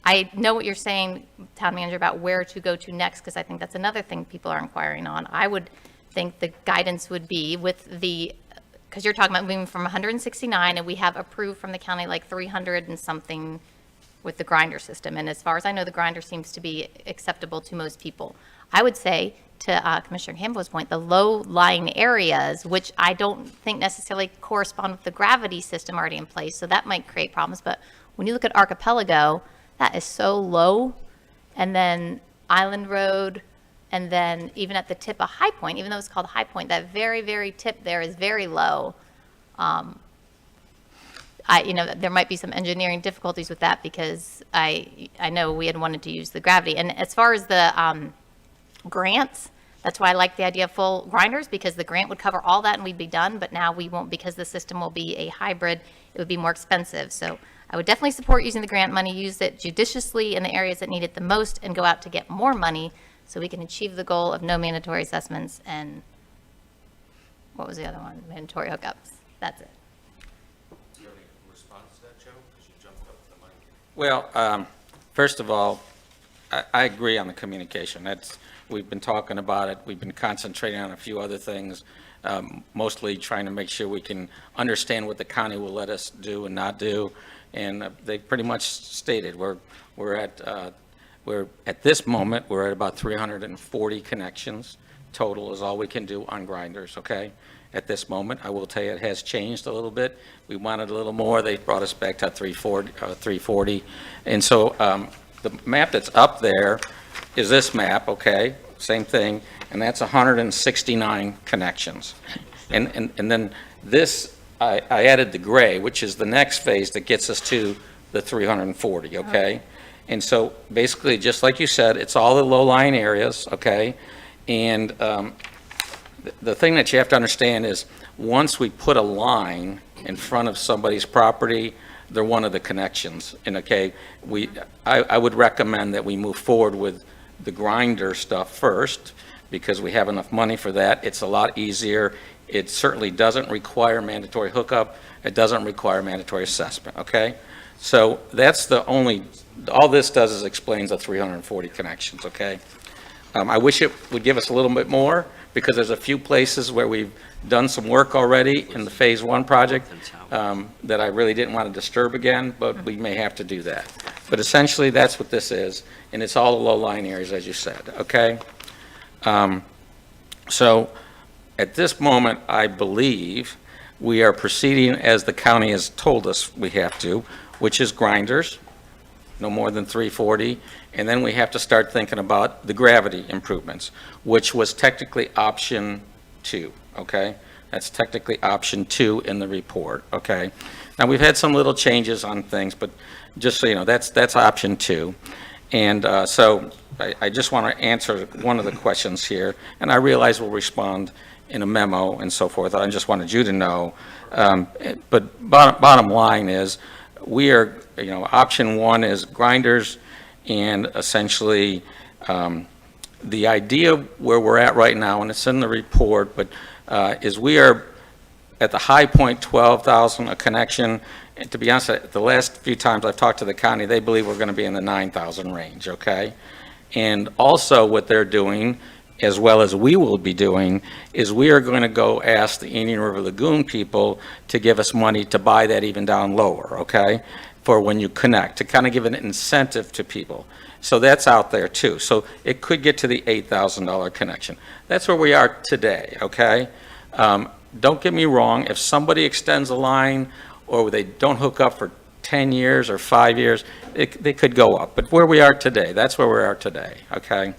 [SPEAKER 3] I know what you're saying, Town Manager, about where to go to next, because I think that's another thing people are inquiring on. I would think the guidance would be with because you're talking about moving from 169, and we have approved from the county like 300 and something with the grinder system. And as far as I know, the grinder seems to be acceptable to most people. I would say, to Commissioner Campbell's point, the low-lying areas, which I don't think necessarily correspond with the gravity system already in place, so that might create problems. But when you look at Archipelago, that is so low, and then Island Road, and then even at the tip of High Point, even though it's called High Point, that very, very tip there is very low. There might be some engineering difficulties with that, because I know we had wanted to use the gravity. And as far as the grants, that's why I like the idea of full grinders, because the grant would cover all that and we'd be done. But now we won't, because the system will be a hybrid. It would be more expensive. So I would definitely support using the grant money, use it judiciously in the areas that need it the most, and go out to get more money so we can achieve the goal of no mandatory assessments and, what was the other one? Mandatory hookups. That's it.
[SPEAKER 7] Do you have any response to that, Joe? Because you jumped up the mic.
[SPEAKER 8] Well, first of all, I agree on the communication. We've been talking about it. We've been concentrating on a few other things, mostly trying to make sure we can understand what the county will let us do and not do. And they pretty much stated we're at this moment, we're at about 340 connections. Total is all we can do on grinders, okay? At this moment, I will tell you, it has changed a little bit. We wanted a little more. They brought us back to 340. And so the map that's up there is this map, okay? Same thing, and that's 169 connections. And then this, I added the gray, which is the next phase that gets us to the 340, okay? And so basically, just like you said, it's all the low-lying areas, okay? And the thing that you have to understand is, once we put a line in front of somebody's property, they're one of the connections. And okay, I would recommend that we move forward with the grinder stuff first, because we have enough money for that. It's a lot easier. It certainly doesn't require mandatory hookup. It doesn't require mandatory assessment, okay? So that's the only, all this does is explains the 340 connections, okay? I wish it would give us a little bit more, because there's a few places where we've done some work already in the Phase 1 project that I really didn't want to disturb again, but we may have to do that. But essentially, that's what this is, and it's all the low-lying areas, as you said, okay? So at this moment, I believe we are proceeding as the county has told us we have to, which is grinders, no more than 340, and then we have to start thinking about the gravity improvements, which was technically option 2, okay? That's technically option 2 in the report, okay? Now, we've had some little changes on things, but just so you know, that's option 2. And so I just want to answer one of the questions here, and I realize we'll respond in a memo and so forth. I just wanted you to know. But bottom line is, we are, you know, option 1 is grinders, and essentially the idea where we're at right now, and it's in the report, but is we are at the high point, 12,000 a connection. And to be honest, the last few times I've talked to the county, they believe we're going to be in the 9,000 range, okay? And also what they're doing, as well as we will be doing, is we are going to go ask the Indian River Lagoon people to give us money to buy that even down lower, okay? For when you connect, to kind of give an incentive to people. So that's out there too. So it could get to the $8,000 connection. That's where we are today, okay? Don't get me wrong, if somebody extends a line or they don't hook up for 10 years or 5 years, they could go up. But where we are today, that's where we are today, okay?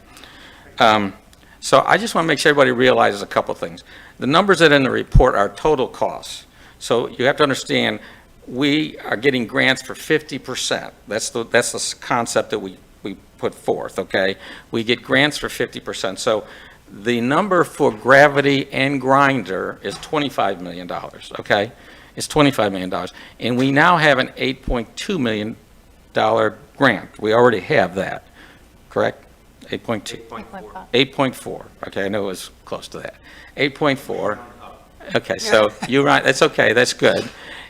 [SPEAKER 8] So I just want to make sure everybody realizes a couple things. The numbers that are in the report are total costs. So you have to understand, we are getting grants for 50%. That's the concept that we put forth, okay? We get grants for 50%. So the number for gravity and grinder is $25 million, okay? It's $25 million. And we now have an $8.2 million grant. We already have that, correct? 8.2. 8.4. Okay, I know it was close to that. 8.4. Okay, so you're right. That's okay. That's good.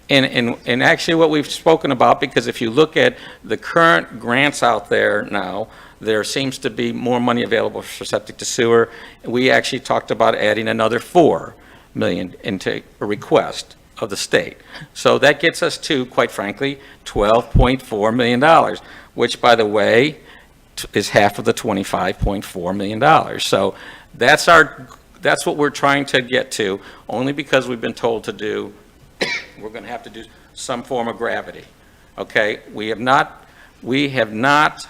[SPEAKER 8] And actually what we've spoken about, because if you look at the current grants out there now, there seems to be more money available for septic to sewer. We actually talked about adding another $4 million into a request of the state. So that gets us to, quite frankly, $12.4 million, which, by the way, is half of the $25.4 million. So that's what we're trying to get to, only because we've been told to do, we're going to have to do some form of gravity, okay? We have not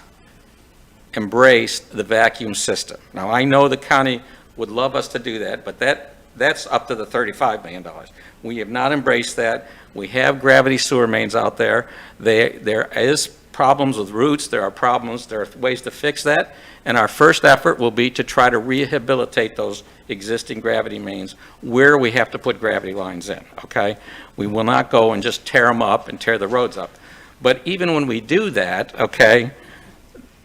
[SPEAKER 8] embraced the vacuum system. Now, I know the county would love us to do that, but that's up to the $35 million. We have not embraced that. We have gravity sewer mains out there. There is problems with roots. There are ways to fix that. And our first effort will be to try to rehabilitate those existing gravity mains where we have to put gravity lines in, okay? We will not go and just tear them up and tear the roads up. But even when we do that, okay,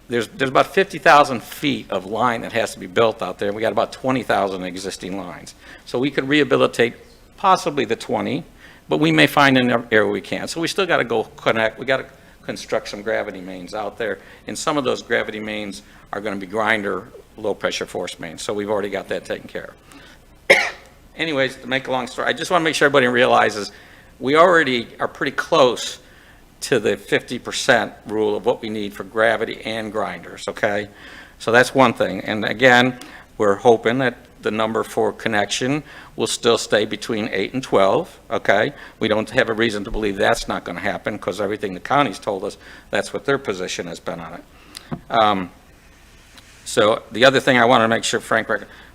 [SPEAKER 8] there's about 50,000 feet of line that has to be built out there. We got about 20,000 existing lines. So we could rehabilitate possibly the 20, but we may find an area we can. So we still got to go connect. We got to construct some gravity mains out there. And some of those gravity mains are going to be grinder, low-pressure force mains. So we've already got that taken care of. Anyways, to make a long story, I just want to make sure everybody realizes we already are pretty close to the 50% rule of what we need for gravity and grinders, okay? So that's one thing. And again, we're hoping that the number for connection will still stay between 8 and 12, okay? We don't have a reason to believe that's not going to happen, because everything the county's told us, that's what their position has been on it. So the other thing I want to make sure Frank,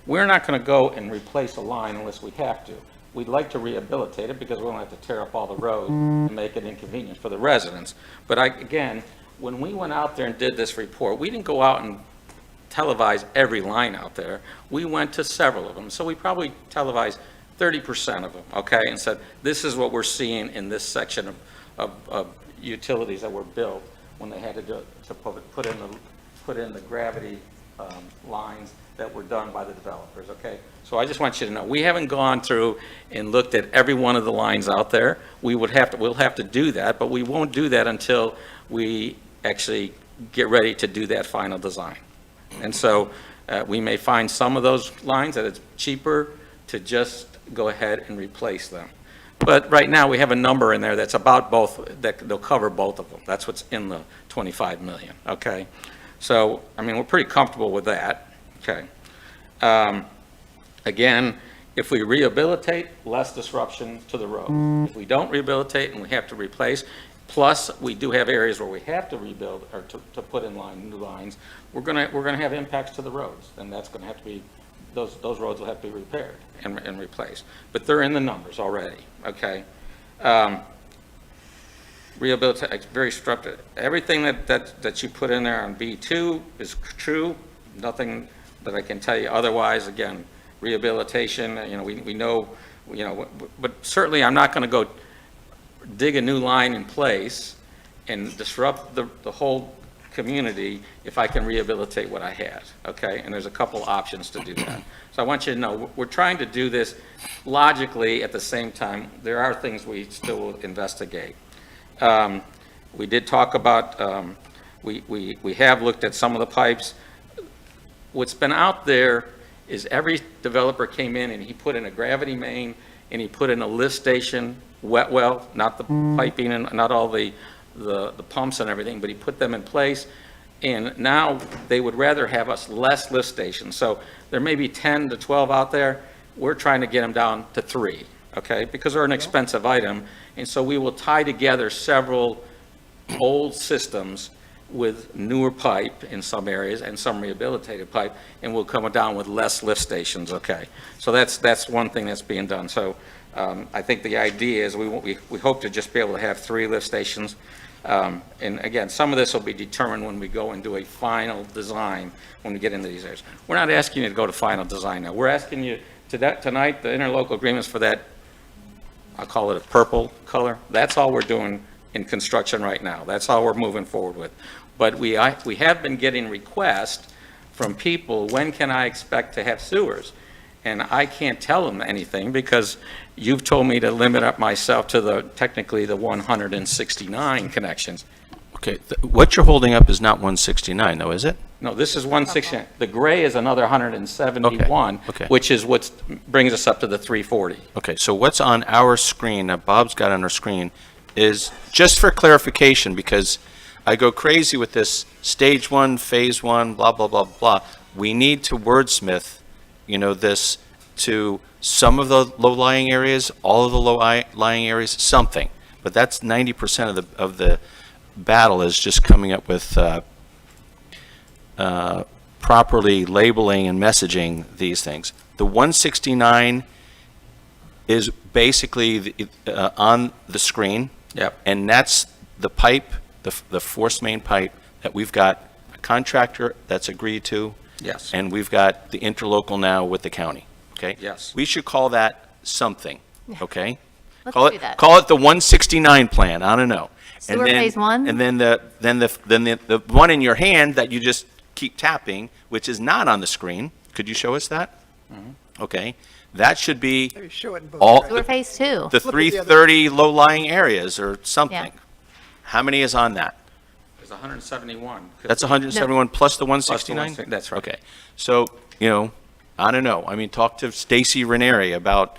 [SPEAKER 8] we're not going to go and replace a line unless we have to. We'd like to rehabilitate it because we don't have to tear up all the roads and make it inconvenient for the residents. But again, when we went out there and did this report, we didn't go out and televise every line out there. We went to several of them. So we probably televised 30% of them, okay, and said, this is what we're seeing in this section of utilities that were built when they had to put in the gravity lines that were done by the developers, okay? So I just want you to know, we haven't gone through and looked at every one of the lines out there. We'll have to do that, but we won't do that until we actually get ready to do that final design. And so we may find some of those lines that it's cheaper to just go ahead and replace them. But right now, we have a number in there that's about both, that they'll cover both of them. That's what's in the 25 million, okay? So, I mean, we're pretty comfortable with that, okay? Again, if we rehabilitate, less disruption to the road. If we don't rehabilitate and we have to replace, plus we do have areas where we have to rebuild or to put in new lines, we're gonna have impacts to the roads, and that's gonna have to be, those roads will have to be repaired and replaced. But they're in the numbers already, okay? Rehabilitate, very structured. Everything that you put in there on B2 is true. Nothing that I can tell you otherwise. Again, rehabilitation, we know, but certainly I'm not going to go dig a new line in place and disrupt the whole community if I can rehabilitate what I had, okay? And there's a couple options to do that. So I want you to know, we're trying to do this logically at the same time. There are things we still will investigate. We did talk about, we have looked at some of the pipes. What's been out there is every developer came in and he put in a gravity main and he put in a lift station, wet well, not the piping and not all the pumps and everything, but he put them in place. And now they would rather have us less lift stations. So there may be 10 to 12 out there. We're trying to get them down to 3, okay? Because they're an expensive item. And so we will tie together several old systems with newer pipe in some areas and some rehabilitated pipe, and we'll come down with less lift stations, okay? So that's one thing that's being done. So I think the idea is we hope to just be able to have 3 lift stations. And again, some of this will be determined when we go and do a final design when we get into these areas. We're not asking you to go to final design now. We're asking you tonight, the interlocal agreements for that, I'll call it a purple color. That's all we're doing in construction right now. That's all we're moving forward with. But we have been getting requests from people, when can I expect to have sewers? And I can't tell them anything because you've told me to limit up myself to technically the 169 connections.
[SPEAKER 7] Okay, what you're holding up is not 169, though, is it?
[SPEAKER 8] No, this is 169. The gray is another 171,
[SPEAKER 7] Okay.
[SPEAKER 8] which is what brings us up to the 340.
[SPEAKER 7] Okay, so what's on our screen, that Bob's got on our screen, is, just for clarification, because I go crazy with this stage 1, phase 1, blah, blah, blah, blah. We need to wordsmith, this to some of the low-lying areas, all of the low-lying areas, something. But that's 90% of the battle, is just coming up with properly labeling and messaging these things. The 169 is basically on the screen.
[SPEAKER 8] Yep.
[SPEAKER 7] And that's the pipe, the force main pipe that we've got a contractor that's agreed to.
[SPEAKER 8] Yes.
[SPEAKER 7] And we've got the interlocal now with the county, okay?
[SPEAKER 8] Yes.
[SPEAKER 7] We should call that something, okay?
[SPEAKER 3] Let's
[SPEAKER 7] Call
[SPEAKER 3] do
[SPEAKER 7] it,
[SPEAKER 3] that.
[SPEAKER 7] call it the 169 plan, I don't know. And
[SPEAKER 3] Sewer
[SPEAKER 7] then-
[SPEAKER 3] phase 1?
[SPEAKER 7] And then the one in your hand that you just keep tapping, which is not on the screen, could you show us that? Okay, that should be
[SPEAKER 1] Maybe show it in both.
[SPEAKER 7] all,
[SPEAKER 3] Sewer phase 2.
[SPEAKER 7] the
[SPEAKER 1] Flip it the other-
[SPEAKER 7] 330 low-lying areas or something.
[SPEAKER 3] Yeah.
[SPEAKER 7] How many is on that?
[SPEAKER 8] There's 171.
[SPEAKER 7] That's 171 plus the
[SPEAKER 8] Plus the
[SPEAKER 7] 169?
[SPEAKER 8] That's right.
[SPEAKER 7] Okay, so, I don't know. I mean, talk to Stacy Ranieri about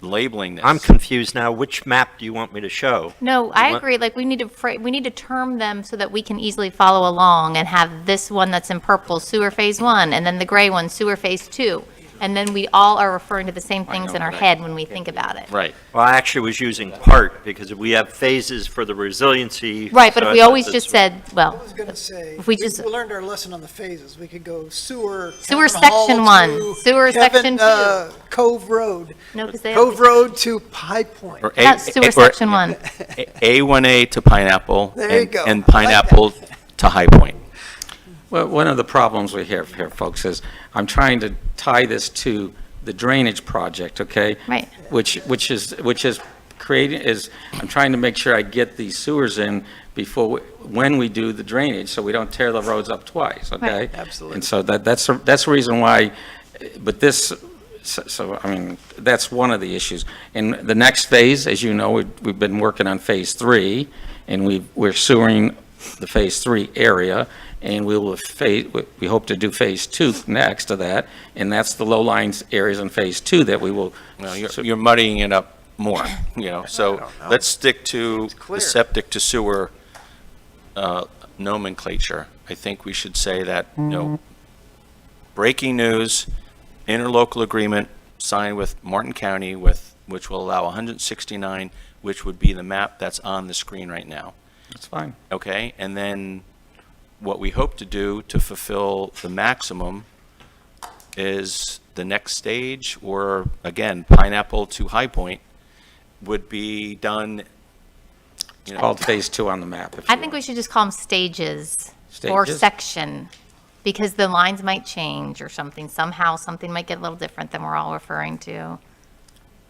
[SPEAKER 7] labeling this.
[SPEAKER 4] I'm confused now. Which map do you want me to show?
[SPEAKER 3] No, I
[SPEAKER 4] want-
[SPEAKER 3] agree. Like, we need to term them so that we can easily follow along and have this one that's in purple, sewer phase 1, and then the gray one, sewer phase 2. And then we all are referring to the same things
[SPEAKER 8] know,
[SPEAKER 3] in our
[SPEAKER 8] but I
[SPEAKER 3] head when we think about it.
[SPEAKER 7] Right.
[SPEAKER 4] Well, I actually was using part, because we have phases for the resiliency.
[SPEAKER 3] Right, but
[SPEAKER 4] so
[SPEAKER 3] if
[SPEAKER 4] I
[SPEAKER 3] we
[SPEAKER 4] thought
[SPEAKER 3] always
[SPEAKER 4] that's
[SPEAKER 3] just said,
[SPEAKER 1] I
[SPEAKER 3] well,
[SPEAKER 1] was going to say,
[SPEAKER 3] If we just-
[SPEAKER 1] we learned our lesson on the phases. We could go sewer.
[SPEAKER 3] Sewer
[SPEAKER 1] Town Hall
[SPEAKER 3] section 1,
[SPEAKER 1] to
[SPEAKER 3] sewer section 2.
[SPEAKER 1] Cove Road.
[SPEAKER 3] No, because they
[SPEAKER 1] Cove Road to High Point.
[SPEAKER 7] Or
[SPEAKER 3] That's sewer
[SPEAKER 7] or
[SPEAKER 3] section 1.
[SPEAKER 7] A1A to Pineapple.
[SPEAKER 1] There you
[SPEAKER 7] and-
[SPEAKER 1] go.
[SPEAKER 7] And
[SPEAKER 1] I like
[SPEAKER 7] Pineapple to High Point.
[SPEAKER 8] Well, one of the problems we have here, folks, is I'm trying to tie this to the drainage project, okay?
[SPEAKER 3] Right.
[SPEAKER 8] Which is creating, I'm trying to make sure I get these sewers in before, when we do the drainage, so we don't tear the roads up twice, okay?
[SPEAKER 3] Right.
[SPEAKER 1] Absolutely.
[SPEAKER 8] And so that's the reason why, but this, so, I mean, that's one of the issues. And the next phase, as you know, we've been working on Phase 3, and we're sewering the Phase 3 area, and we hope to do Phase 2 next to that, and that's the low lines areas in Phase 2 that we will.
[SPEAKER 7] Well, you're muddying it up more, so
[SPEAKER 1] don't know.
[SPEAKER 7] let's stick to
[SPEAKER 1] It's clear.
[SPEAKER 7] the septic to sewer nomenclature. I think we should say that, breaking news, interlocal agreement signed with Martin County which will allow 169, which would be the map that's on the screen right now.
[SPEAKER 8] That's fine.
[SPEAKER 7] Okay, and then what we hope to do to fulfill the maximum is the next stage, or again, Pineapple to High Point would be done,
[SPEAKER 8] Called Phase 2 on the map. if
[SPEAKER 3] I
[SPEAKER 8] you
[SPEAKER 3] think
[SPEAKER 8] want.
[SPEAKER 3] we should just call them stages or
[SPEAKER 8] Stages?
[SPEAKER 3] section, because the lines might change or something. Somehow, something might get a little different than we're all referring to.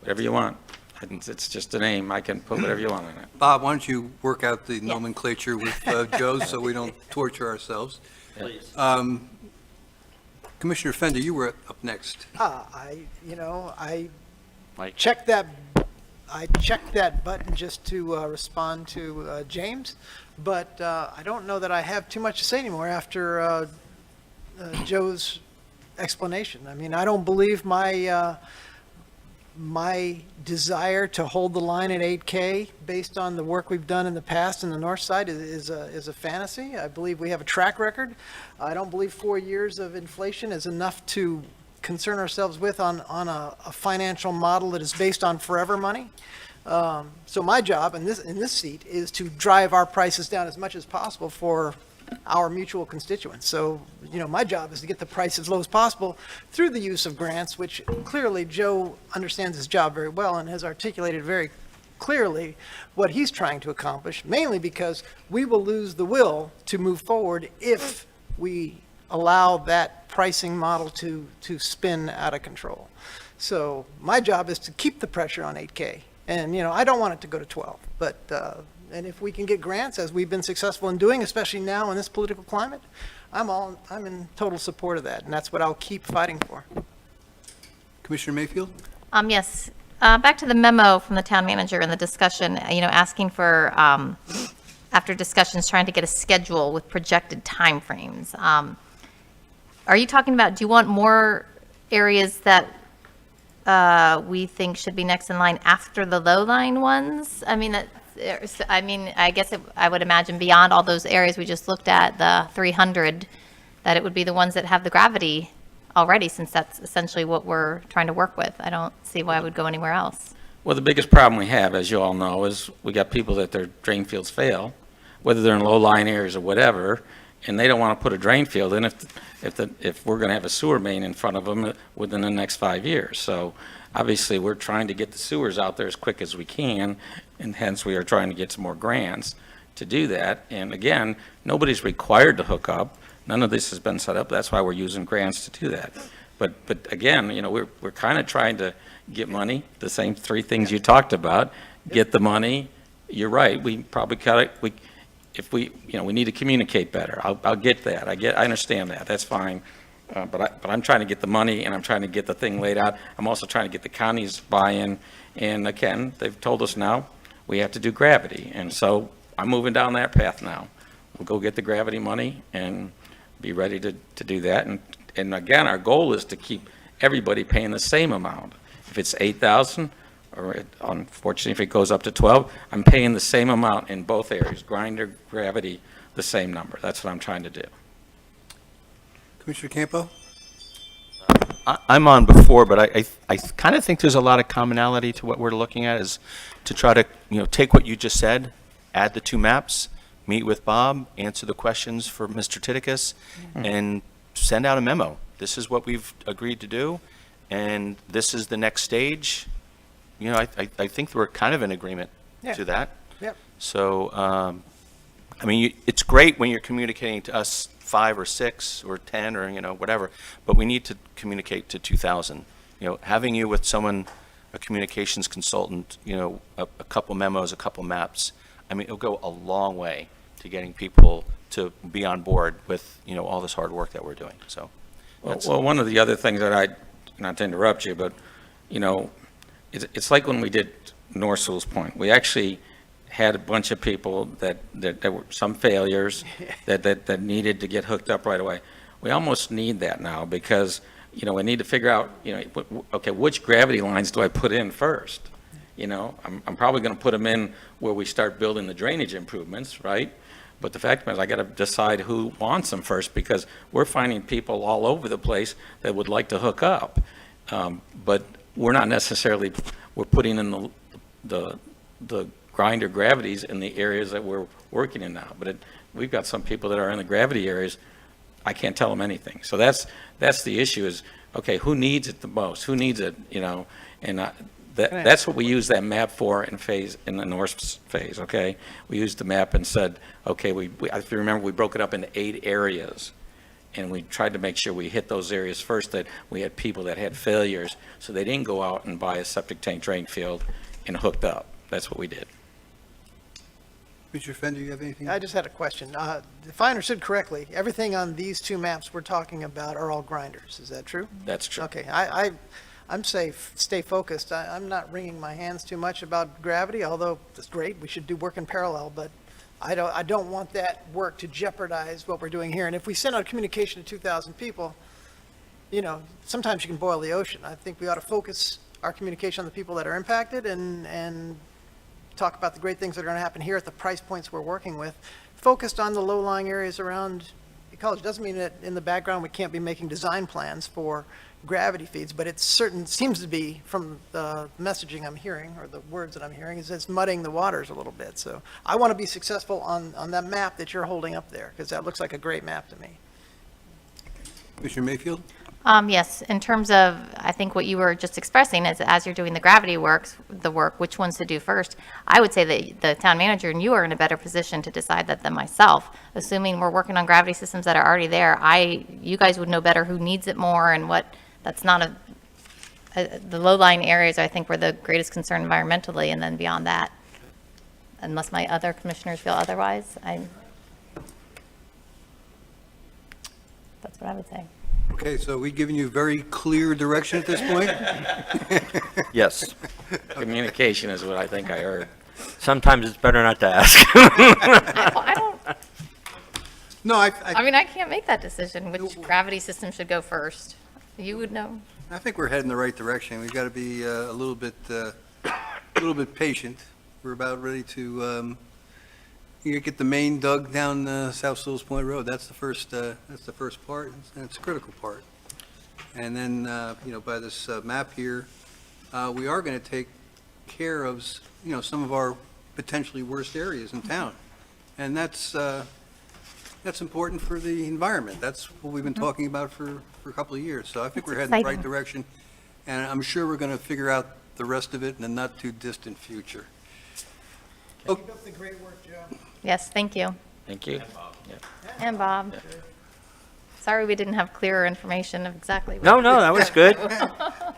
[SPEAKER 8] Whatever you want. It's just a name. I can put whatever you want on it.
[SPEAKER 2] Bob, why don't you work out the nomenclature with Joe so we don't torture ourselves?
[SPEAKER 4] Please.
[SPEAKER 2] Commissioner Fender, you were up next.
[SPEAKER 1] I
[SPEAKER 7] Mike.
[SPEAKER 1] checked that button just to respond to James, but I don't know that I have too much to say anymore after Joe's explanation. I mean, I don't believe my desire to hold the line at 8K based on the work we've done in the past in the north side is a fantasy. I believe we have a track record. I don't believe 4 years of inflation is enough to concern ourselves with on a financial model that is based on forever money. So my job in this seat is to drive our prices down as much as possible for our mutual constituents. So, my job is to get the price as low as possible through the use of grants, which clearly Joe understands his job very well and has articulated very clearly what he's trying to accomplish, mainly because we will lose the will to move forward if we allow that pricing model to spin out of control. So my job is to keep the pressure on 8K. And, I don't want it to go to 12, but, and if we can get grants, as we've been successful in doing, especially now in this political climate, I'm in total support of that, and that's what I'll keep fighting for.
[SPEAKER 2] Commissioner Mayfield?
[SPEAKER 3] Yes, back to the memo from the town manager and the discussion, asking for, after discussions, trying to get a schedule with projected timeframes. Are you talking about, do you want more areas that we think should be next in line after the low-lying ones? I mean, I guess I would imagine beyond all those areas we just looked at, the 300, that it would be the ones that have the gravity already, since that's essentially what we're trying to work with. I don't see why I would go anywhere else.
[SPEAKER 8] Well, the biggest problem we have, as you all know, is we got people that their drain fields fail, whether they're in low-lying areas or whatever, and they don't want to put a drain field in if we're going to have a sewer main in front of them within the next 5 years. So obviously, we're trying to get the sewers out there as quick as we can, and hence we are trying to get some more grants to do that. And again, nobody's required to hook up. None of this has been set up. That's why we're using grants to do that. But again, we're kind of trying to get money, the same three things you talked about, get the money. You're right, we probably got it, we need to communicate better. I'll get that. I understand that. That's fine. But I'm trying to get the money, and I'm trying to get the thing laid out. I'm also trying to get the county's buy-in. And again, they've told us now we have to do gravity. And so I'm moving down that path now. We'll go get the gravity money and be ready to do that. And again, our goal is to keep everybody paying the same amount. If it's 8,000, or unfortunately, if it goes up to 12, I'm paying the same amount in both areas, grinder, gravity, the same number. That's what I'm trying to do.
[SPEAKER 2] Commissioner Campo?
[SPEAKER 7] I'm on before, but I kind of think there's a lot of commonality to what we're looking at, is to try to, take what you just said, add the two maps, meet with Bob, answer the questions for Mr. Titicus, and send out a memo. This is what we've agreed to do, and this is the next stage. I think we're kind of in agreement
[SPEAKER 1] Yeah.
[SPEAKER 7] to that.
[SPEAKER 1] Yep.
[SPEAKER 7] So, I mean, it's great when you're communicating to us 5 or 6 or 10 or, whatever, but we need to communicate to 2,000. Having you with someone, a communications consultant, a couple memos, a couple maps, I mean, it'll go a long way to getting people to be on board with, all this hard work that we're doing, so.
[SPEAKER 8] Well, one of the other things that not to interrupt you, but, it's like when we did North Sewalls Point. We actually had a bunch of people that were some failures that needed to get hooked up right away. We almost need that now because, we need to figure out, okay, which gravity lines do I put in first? I'm probably going to put them in where we start building the drainage improvements, right? But the fact is, I got to decide who wants them first because we're finding people all over the place that would like to hook up. But we're not necessarily, we're putting in the grinder gravities in the areas that we're working in now. But we've got some people that are in the gravity areas, I can't tell them anything. So that's the issue is, okay, who needs it the most? Who needs it, and that's what we use that map for in the north phase, okay? We used the map and said, okay, if you remember, we broke it up into 8 areas. And we tried to make sure we hit those areas first, that we had people that had failures, so they didn't go out and buy a septic tank drain field and hooked up. That's what we did.
[SPEAKER 2] Mr. Fender, you have anything?
[SPEAKER 1] I just had a question. If I understood correctly, everything on these two maps we're talking about are all grinders. Is that true?
[SPEAKER 8] That's true.
[SPEAKER 1] Okay, I'm safe, stay focused. I'm not wringing my hands too much about gravity, although it's great, we should do work in parallel, but I don't want that work to jeopardize what we're doing here. And if we send out communication to 2,000 people, sometimes you can boil the ocean. I think we ought to focus our communication on the people that are impacted and talk about the great things that are going to happen here at the price points we're working with, focused on the low-lying areas around the college. Doesn't mean that in the background we can't be making design plans for gravity feeds, but it seems to be, from the messaging I'm hearing, or the words that I'm hearing, is it's muddying the waters a little bit. So I want to be successful on that map that you're holding up there, because that looks like a great map to me.
[SPEAKER 2] Commissioner Mayfield?
[SPEAKER 3] Yes, in terms of, I think what you were just expressing is as you're doing the gravity work, which ones to do first, I would say that the town manager and you are in a better position to decide that than myself. Assuming we're working on gravity systems that are already there, you guys would know better who needs it more and what, that's not the low-lying areas, I think, were the greatest concern environmentally, and then beyond that, unless my other commissioners feel otherwise, that's what I would say.
[SPEAKER 2] Okay, so we've given you very clear direction at this point?
[SPEAKER 4] Yes.
[SPEAKER 8] Communication is what I think I heard.
[SPEAKER 4] Sometimes it's better not to ask.
[SPEAKER 3] I don't,
[SPEAKER 2] No,
[SPEAKER 3] I mean, I can't make that decision, which gravity system should go first. You would know.
[SPEAKER 2] I think we're heading in the right direction. We've got to be a little bit patient. We're about ready to get the main dug down South Sewalls Point Road. That's the first part, and it's a critical part. And then, by this map here, we are going to take care of, some of our potentially worst areas in town. And that's important for the environment. That's what we've been talking about for a couple of years. So I think we're heading in the right
[SPEAKER 3] exciting.
[SPEAKER 2] direction. And I'm sure we're going to figure out the rest of it in the not-too-distant future.
[SPEAKER 1] Keep up the great work, Joe.
[SPEAKER 3] Yes, thank you.
[SPEAKER 8] Thank you.
[SPEAKER 3] And Bob. Sorry we didn't have clearer information of exactly what.
[SPEAKER 4] No, that was good.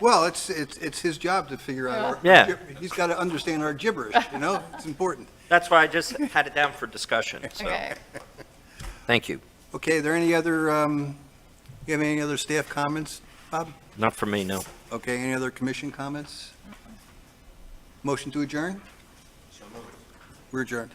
[SPEAKER 2] Well, it's his job to figure out.
[SPEAKER 4] Yeah.
[SPEAKER 2] He's got to understand our gibberish, It's important.
[SPEAKER 4] That's why I just had it down for discussion, so,
[SPEAKER 3] Okay.
[SPEAKER 4] thank you.
[SPEAKER 2] Okay, are there any other, you have any other staff comments, Bob?
[SPEAKER 4] Not for me, no.
[SPEAKER 2] Okay, any other commission comments? Motion to adjourn? We're adjourned.